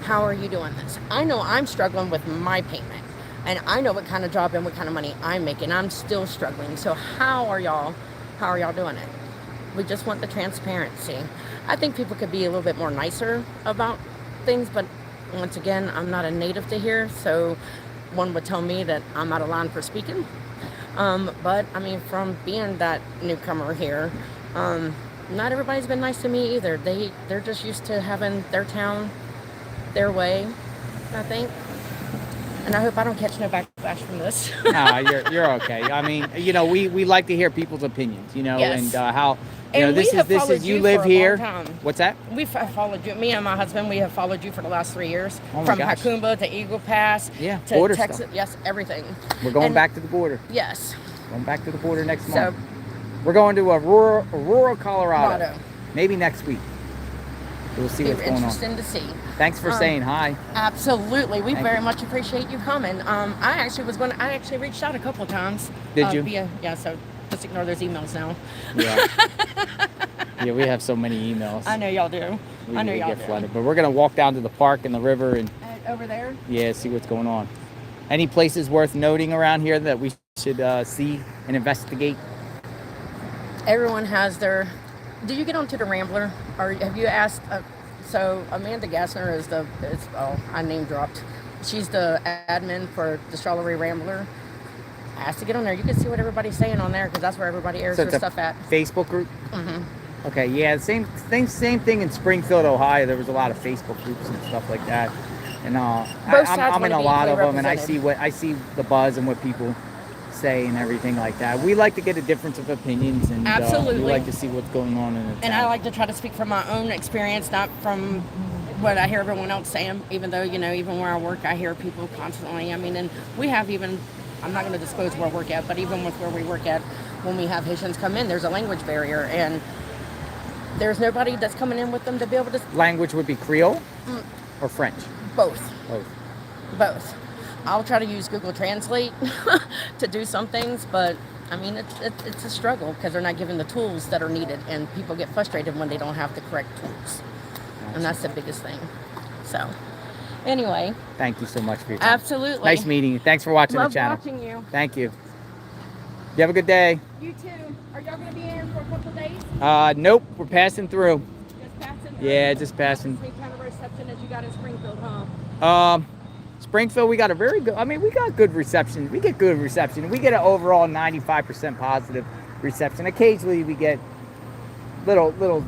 How are you doing this? I know I'm struggling with my payment, and I know what kind of job and what kind of money I'm making. I'm still struggling. So how are y'all doing it? We just want the transparency. I think people could be a little bit more nicer about things, but once again, I'm not a native to here, so one would tell me that I'm out of line for speaking. But I mean, from being that newcomer here, not everybody's been nice to me either. They're just used to having their town their way, I think. And I hope I don't catch no backlash from this. No, you're okay. I mean, we like to hear people's opinions, Yes. and how And this we have is followed you you live for a here. long time. What's that? We've followed you. Me and my husband, we have followed you for the last 3 years. Oh my From gosh. Hakumba to Eagle Pass Yeah, to border Texas. stuff. Yes, everything. We're going And- back to the border. Yes. Going back to the border next So- month. We're going to Aurora, Colorado. Colorado. Maybe next week. We'll see Be what's going on. interesting to see. Thanks for saying hi. Absolutely. We Thank very you. much appreciate you coming. I actually reached out a couple of times. Did you? So just ignore those emails now. Yeah. Yeah, we have so many emails. I know y'all do. We I know y'all get do. flooded. But we're going to walk down to the park and the river and Over there? yeah, see what's going on. Any places worth noting around here that we should see and investigate? Everyone has their. Do you get onto the Rambler, or have you asked? So Amanda Gassner I name dropped. She's the admin for the Charleroi Rambler. Ask to get on there. You can see what everybody's saying on there because that's where everybody airs So their it's a stuff at. Facebook group? Mm-hmm. Okay, yeah, same thing in Springfield, Ohio. There was a lot of Facebook groups and stuff like that. And Both sides I'm in wanna a be lot of equally them, and I see the buzz and what people say and everything like that. We like to get a difference of opinions, and Absolutely. we like to see what's going on in the town. And I like to try to speak from my own experience, not from what I hear everyone else saying. Even though even where I work, I hear people constantly. I mean, and we have even. I'm not going to disclose where I work at, but even with where we work at, when we have Haitians come in, there's a language barrier, and there's nobody that's coming in with them to be able to. Language would be Creole or French? Both. Both. I'll try to use Google Translate to do some things, but I mean, it's a struggle because they're not given the tools that are needed, and people get frustrated when they don't have the correct tools, and that's the biggest thing. So, anyway. Thank you so much for your time. Absolutely. Nice meeting you. Thanks for watching Love the channel. watching you. Thank you. You have a good day. You too. Are y'all going to be in for a couple days? Nope, we're passing through. Just passing through? Yeah, just passing. Same kind of reception as you got in Springfield, huh? Springfield, we got a very good, I mean, we got good reception. We get good reception. We get an overall 95% positive reception. Occasionally we get little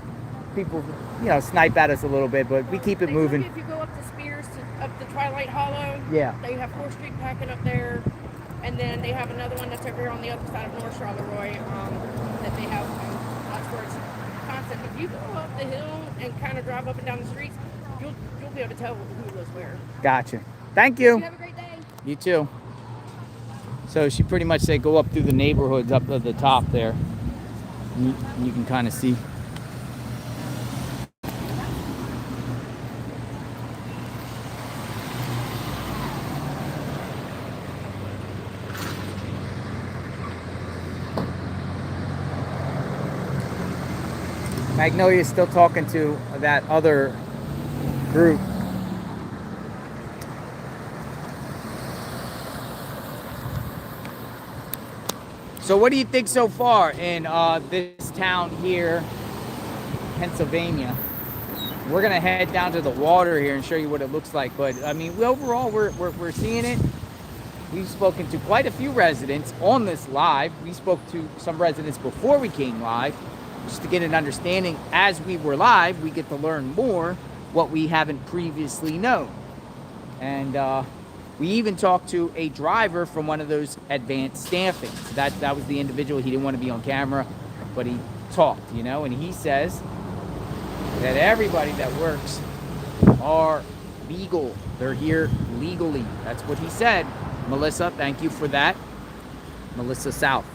people, you know, snipe at us a little bit, but we keep it moving. If you go up the Spears to up the Twilight Hollow, Yeah. they have 4th Street packing up there, and then they have another one that's over here on the other side of North Charleroi that they have. That's where it's constant. If you go up the hill and kind of drive up and down the streets, you'll be able to tell who lives where. Gotcha. Thank you. You have a great day. You too. So she pretty much said go up through the neighborhoods up to the top there. You can kind of see. Magnolia is still talking to that other group. So what do you think so far in this town here, Pennsylvania? We're gonna head down to the water here and show you what it looks like. But I mean, overall, we're seeing it. We've spoken to quite a few residents on this live. We spoke to some residents before we came live, just to get an understanding. As we were live, we get to learn more what we haven't previously known. And we even talked to a driver from one of those advanced staffings. That was the individual. He didn't want to be on camera, but he talked, you know, and he says that everybody that works are legal. They're here legally. That's what he said. Melissa, thank you for that. Melissa South.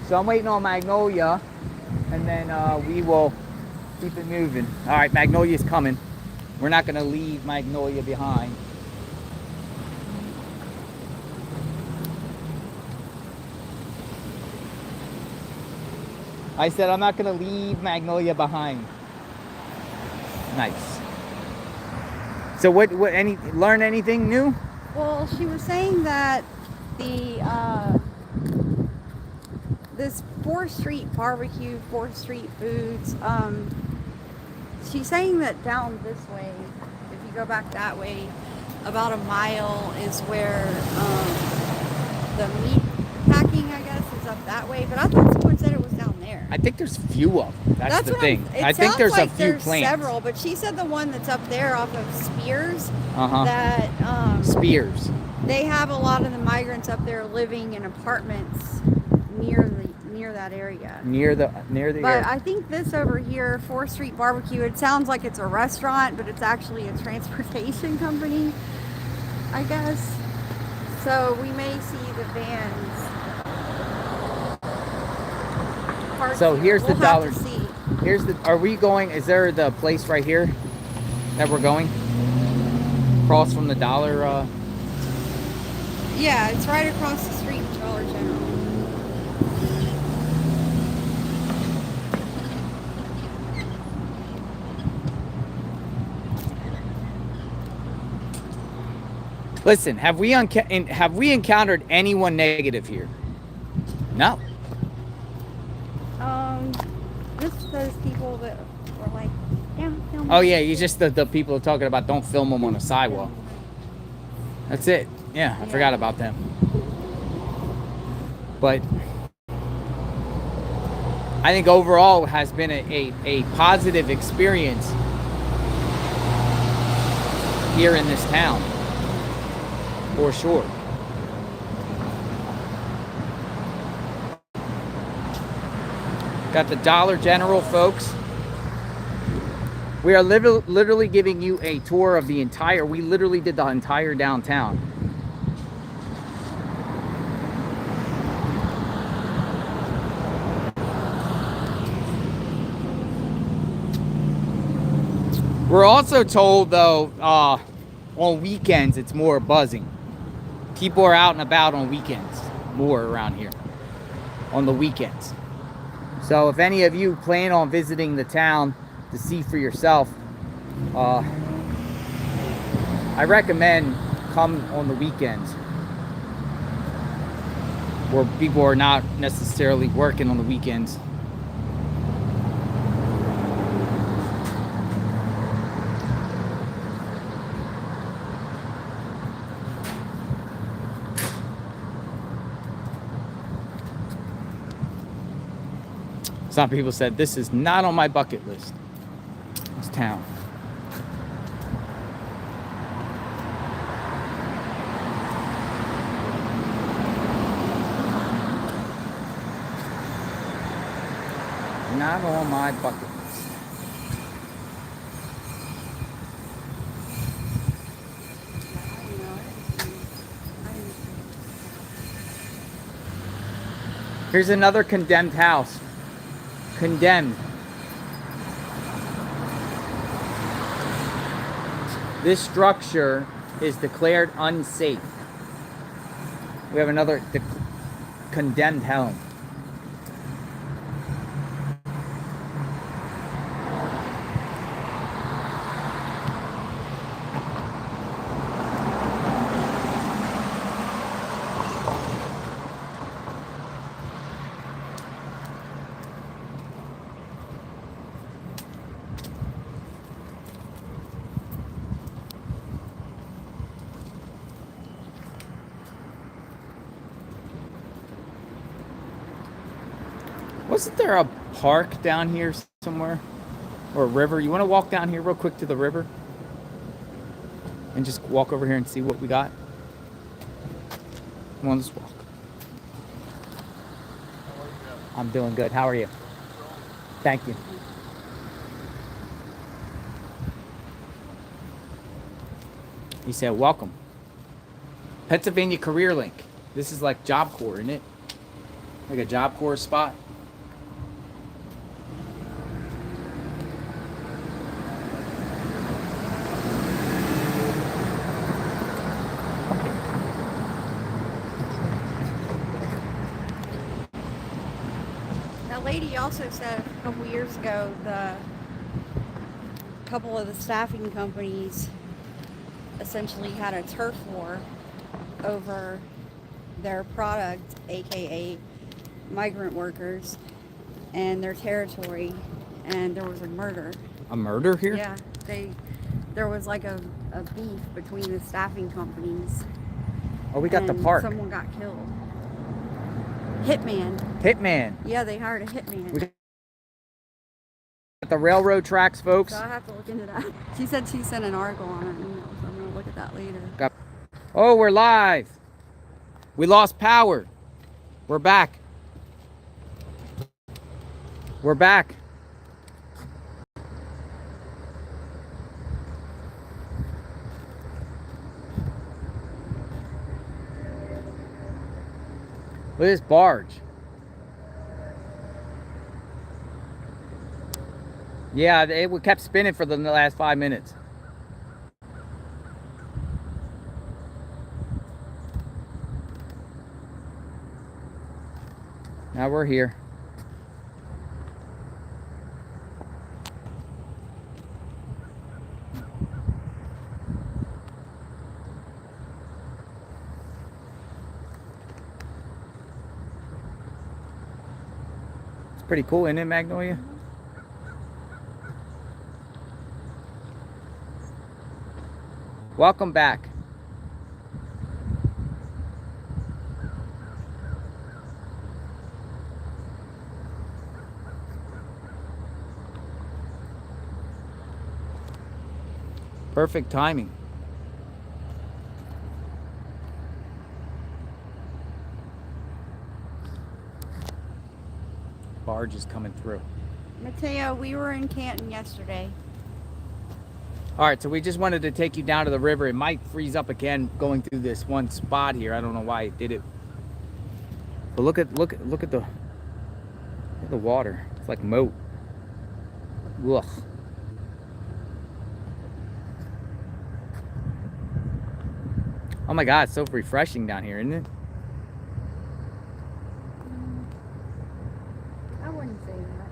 So I'm waiting on Magnolia, and then we will keep it moving. All right, Magnolia's coming. We're not going to leave Magnolia behind. I said I'm not going to leave Magnolia behind. Nice. So learn anything new? Well, she was saying that this 4th Street barbecue, 4th Street foods, she's saying that down this way, if you go back that way, about a mile is where the meat packing, I guess, is up that way. But I thought someone said it was down there. I think there's few of them. That's the thing. I think there's a few plants. Several, but she said the one that's up there off of Spears, that Spears. They have a lot of the migrants up there living in apartments near that area. Near the But area. I think this over here, 4th Street Barbecue, it sounds like it's a restaurant, but it's actually a transportation company, I guess. So we may see the vans. So here's the We'll dollar. have to see. Here's the. Are we going? Is there the place right here that we're going? Across from the dollar. Yeah, it's right across the street from Dollar General. Listen, have we encountered anyone negative here? No. Just those people that were like, yeah, film. Oh yeah, you just the people talking about don't film them on the sidewalk. That's it. Yeah, I forgot about them. But I think overall it has been a positive experience here in this town, for sure. Got the Dollar General, folks. We are literally giving you a tour of the entire, we literally did the entire downtown. We're also told, though, on weekends it's more buzzing. People are out and about on weekends more around here, on the weekends. So if any of you plan on visiting the town to see for yourself, I recommend come on the weekends where people are not necessarily working on the weekends. Some people said, this is not on my bucket list. This town. Not on my bucket list. Here's another condemned house. Condemned. This structure is declared unsafe. We have another condemned home. Wasn't there a park down here somewhere? Or a river? You want to walk down here real quick to the river? And just walk over here and see what we got? Come on, let's walk. I'm doing good. How are you? Thank you. He said, welcome. Pennsylvania Career Link. This is like Job Corps, isn't it? Like a Job Corps spot. Lady also said a couple years ago the couple of the staffing companies essentially had a turf war over their product, aka migrant workers, and their territory, and there was a murder. A murder here? Yeah, there was like a beef between the staffing companies. Oh, we got the park. Someone got killed. Hitman. Hitman. Yeah, they hired a hitman. We got the railroad tracks, folks. So I have to look into that. She said she sent an article on her email, so I'm gonna look at that later. Oh, we're live. We lost power. We're back. We're back. Look at this barge. Yeah, it kept spinning for the last 5 minutes. Now we're here. Pretty cool, isn't it, Magnolia? Welcome back. Perfect timing. Barge is coming through. Mateo, we were in Canton yesterday. All right, so we just wanted to take you down to the river. It might freeze up again going through this one spot here. I don't know why it did it. But look at the water. It's like moat. Ugh. Oh my God, it's so refreshing down here, isn't it? I wouldn't say that.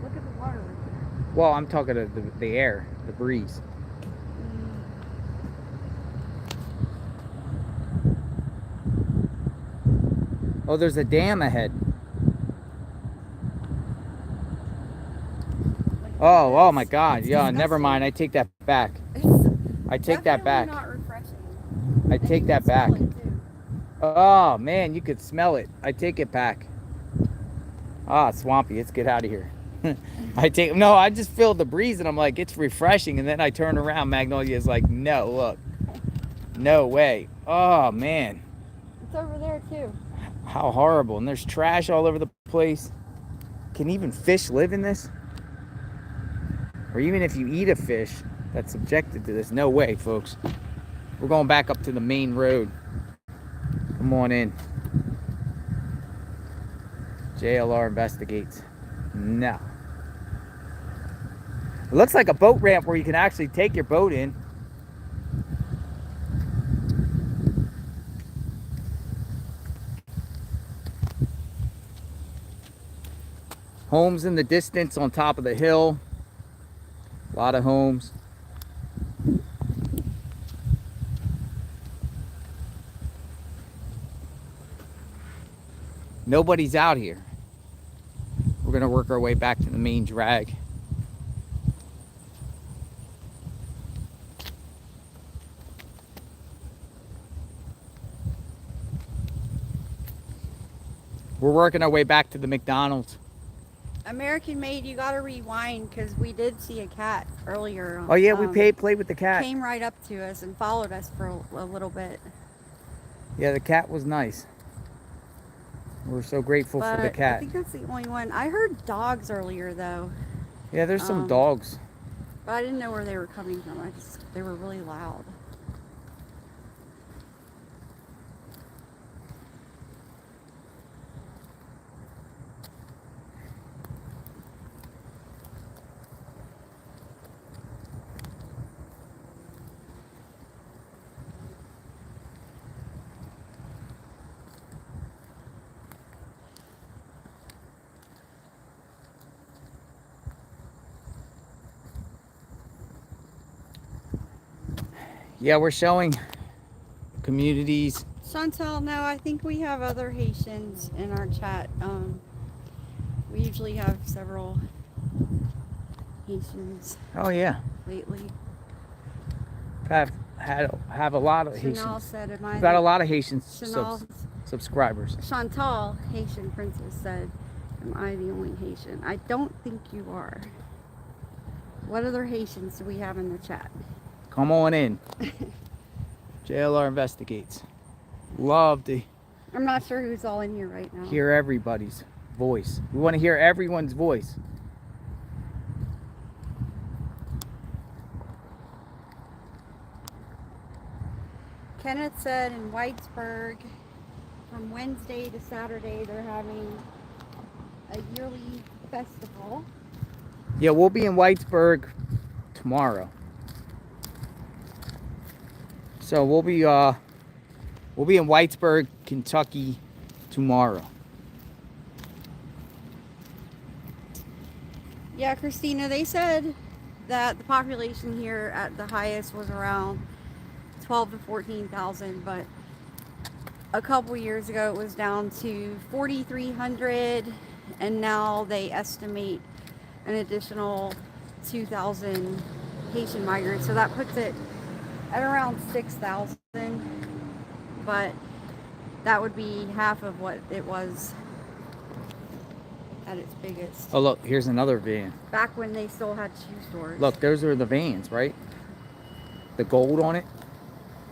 Look at the water right there. Well, I'm talking to the air, the breeze. Oh, there's a dam ahead. Oh my God. Yeah, never mind. I take that back. I take that back. Not refreshing. I take that back. Oh man, you could smell it. I take it back. Ah, swampy. Let's get out of here. I just feel the breeze and I'm like, it's refreshing. And then I turn around. Magnolia is like, no, look. No way. Oh, man. It's over there too. How horrible. And there's trash all over the place. Can even fish live in this? Or even if you eat a fish that's subjected to this. No way, folks. We're going back up to the main road. Come on in. JLR investigates. No. It looks like a boat ramp where you can actually take your boat in. Homes in the distance on top of the hill. A lot of homes. Nobody's out here. We're gonna work our way back to the main drag. We're working our way back to the McDonald's. American Made, you gotta rewind because we did see a cat earlier. Oh yeah, we played with the cat. Came right up to us and followed us for a little bit. Yeah, the cat was nice. We're so grateful for the cat. I think that's the only one. I heard dogs earlier though. Yeah, there's some dogs. But I didn't know where they were coming from. They were really loud. Yeah, we're showing communities. Chantal, no, I think we have other Haitians in our chat. We usually have several Haitians. Oh yeah. Lately. Have a lot of Chanel Haitians. said, We've got a lot of Haitian Chanel, subscribers. Chantal, Haitian Princess, said, am I the only Haitian? I don't think you are. What other Haitians do we have in the chat? Come on in. JLR investigates. Love to I'm not sure who's all in here right now. hear everybody's voice. We want to hear everyone's voice. Kenneth said in Whitesburg, from Wednesday to Saturday, they're having a yearly festival. Yeah, we'll be in Whitesburg tomorrow. So we'll be in Whitesburg, Kentucky tomorrow. Yeah, Christina, they said that the population here at the highest was around 12 to 14,000, but a couple years ago it was down to 4,300, and now they estimate an additional 2,000 Haitian migrants. So that puts it at around 6,000, but that would be half of what it was at its biggest. Oh look, here's another van. Back when they still had shoe stores. Look, those are the vans, right? The gold on it.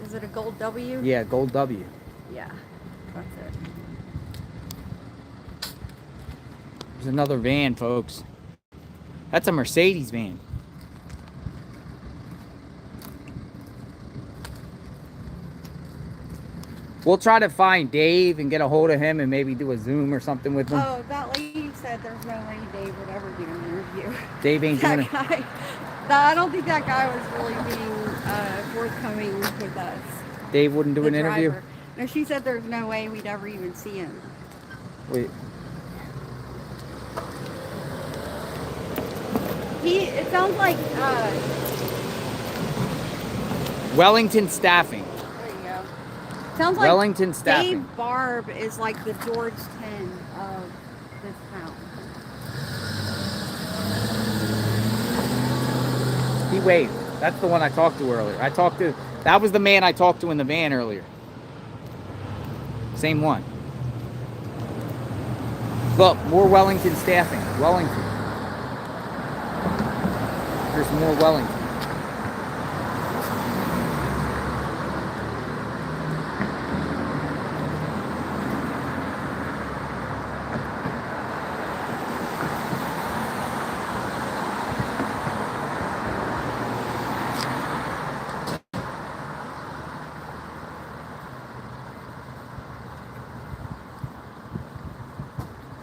Is it a gold W? Yeah, gold W. Yeah, that's it. There's another van, folks. That's a Mercedes van. We'll try to find Dave and get a hold of him and maybe do a Zoom or something with him. Oh, that lady said there's no way Dave would ever do an interview. Dave ain't doing it. I don't think that guy was really being forthcoming with us. Dave wouldn't do The an interview? driver. No, she said there's no way we'd ever even see him. Wait. It sounds like, Wellington Staffing. there you go. Sounds like Wellington Staffing. Dave Barb is like the George 10 of this town. He waved. That's the one I talked to earlier. That was the man I talked to in the van earlier. Same one. Look, more Wellington staffing. Wellington. There's more Wellington.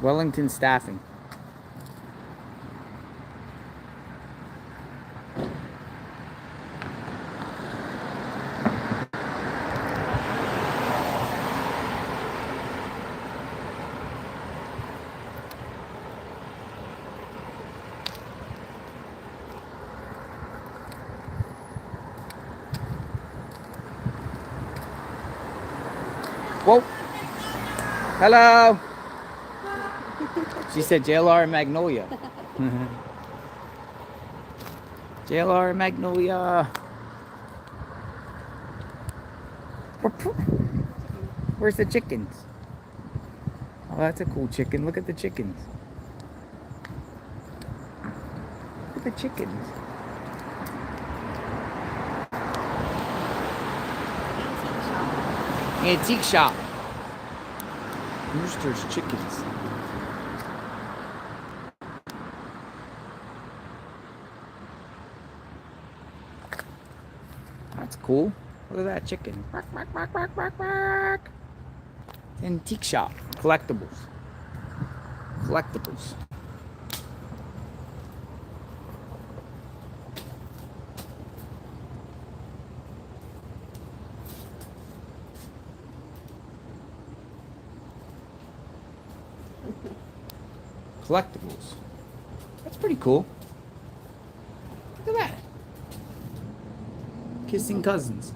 Wellington staffing. Whoa. Hello. She said JLR and Magnolia. JLR and Magnolia. Where's the chickens? Oh, that's a cool chicken. Look at the chickens. Look at the chickens. Antique shop. Rooster's chickens. That's cool. Look at that chicken. Bark, bark, bark, bark, bark, bark. Antique shop. Collectibles. Collectibles. Collectibles. That's pretty cool. Look at that. Kissing cousins.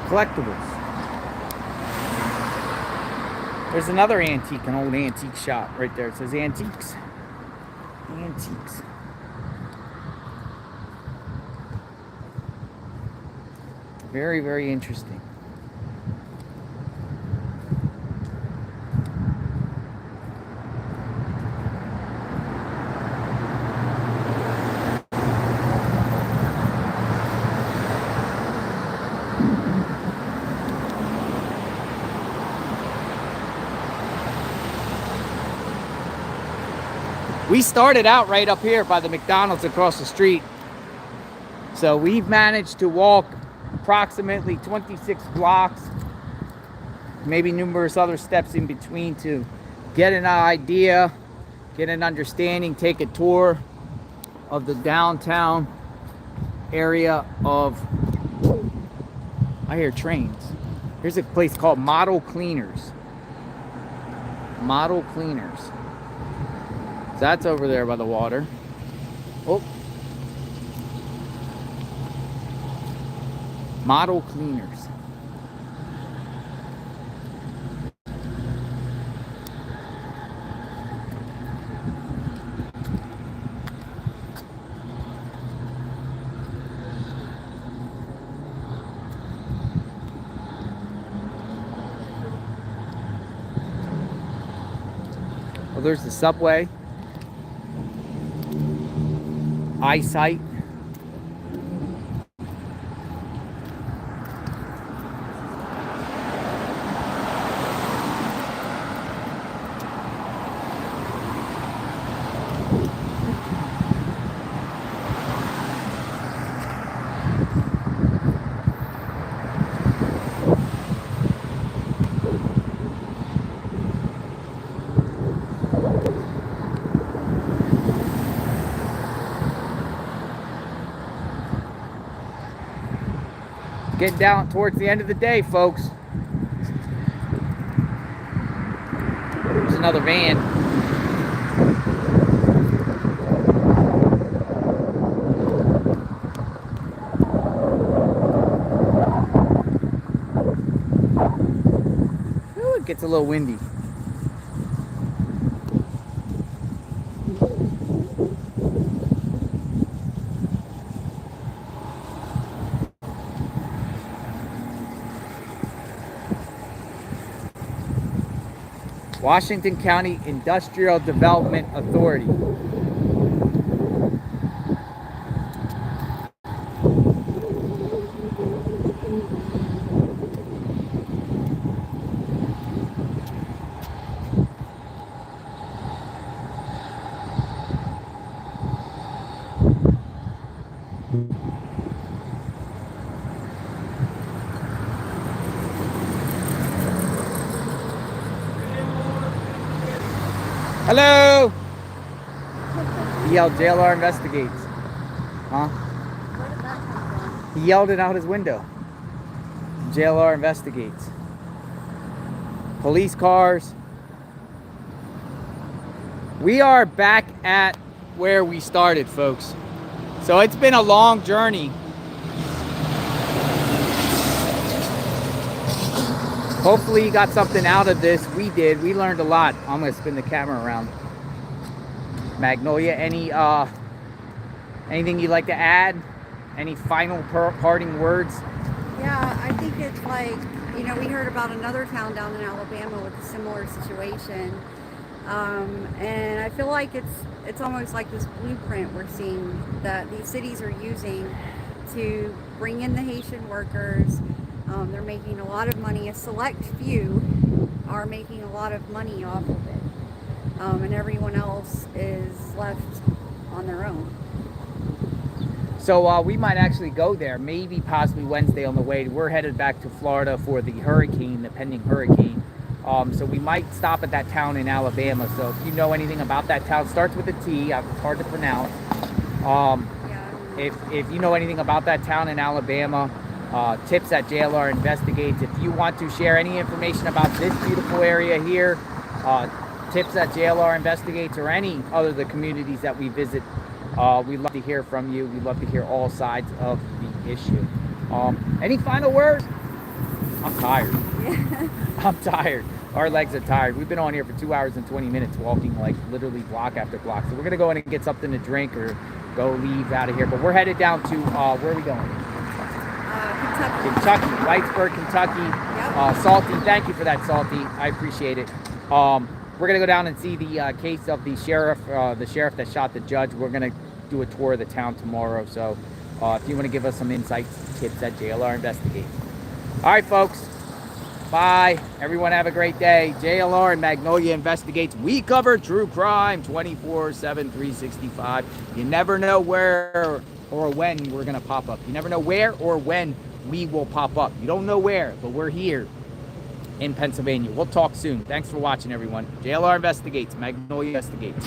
Collectibles. There's another antique, an old antique shop right there. It says antiques. Antiques. Very, very interesting. We started out right up here by the McDonald's across the street. So we've managed to walk approximately 26 blocks, maybe numerous other steps in between to get an idea, get an understanding, take a tour of the downtown area of, I hear trains. Here's a place called Model Cleaners. Model Cleaners. So that's over there by the water. Oh. Model Cleaners. Oh, there's the subway. Eyesight. Getting down towards the end of the day, folks. There's another van. Ooh, it gets a little windy. Washington County Industrial Development Authority. Hello! He yelled, JLR investigates. Huh? He yelled it out his window. JLR investigates. Police cars. We are back at where we started, folks. So it's been a long journey. Hopefully you got something out of this. We did. We learned a lot. I'm going to spin the camera around. Magnolia, anything you'd like to add? Any final parting words? Yeah, I think it's like, you know, we heard about another town down in Alabama with a similar situation. And I feel like it's almost like this blueprint we're seeing that these cities are using to bring in the Haitian workers. They're making a lot of money. A select few are making a lot of money off of it. And everyone else is left on their own. So we might actually go there, maybe possibly Wednesday on the way. We're headed back to Florida for the hurricane, the pending hurricane. So we might stop at that town in Alabama. So if you know anything about that town, starts with a T, it's hard to pronounce. If you know anything about that town in Alabama, tips at JLR Investigates. If you want to share any information about this beautiful area here, tips at JLR Investigates, or any other of the communities that we visit, we'd love to hear from you. We'd love to hear all sides of the issue. Any final words? I'm tired. I'm tired. Our legs are tired. We've been on here for 2 hours and 20 minutes walking like literally block after block. So we're going to go in and get something to drink or go leave out of here. But we're headed down to, where are we going? Kentucky, Whitesburg, Kentucky. Yep. Salty, thank you for that, Salty. I appreciate it. We're gonna go down and see the case of the sheriff that shot the judge. We're gonna do a tour of the town tomorrow. So if you want to give us some insights, tips at JLR Investigates. All right, folks. Bye. Everyone have a great day. JLR and Magnolia Investigates. We cover true crime 24/7, 365. You never know where or when we're going to pop up. You never know where or when we will pop up. You don't know where, but we're here in Pennsylvania. We'll talk soon. Thanks for watching, everyone. JLR Investigates. Magnolia Investigates.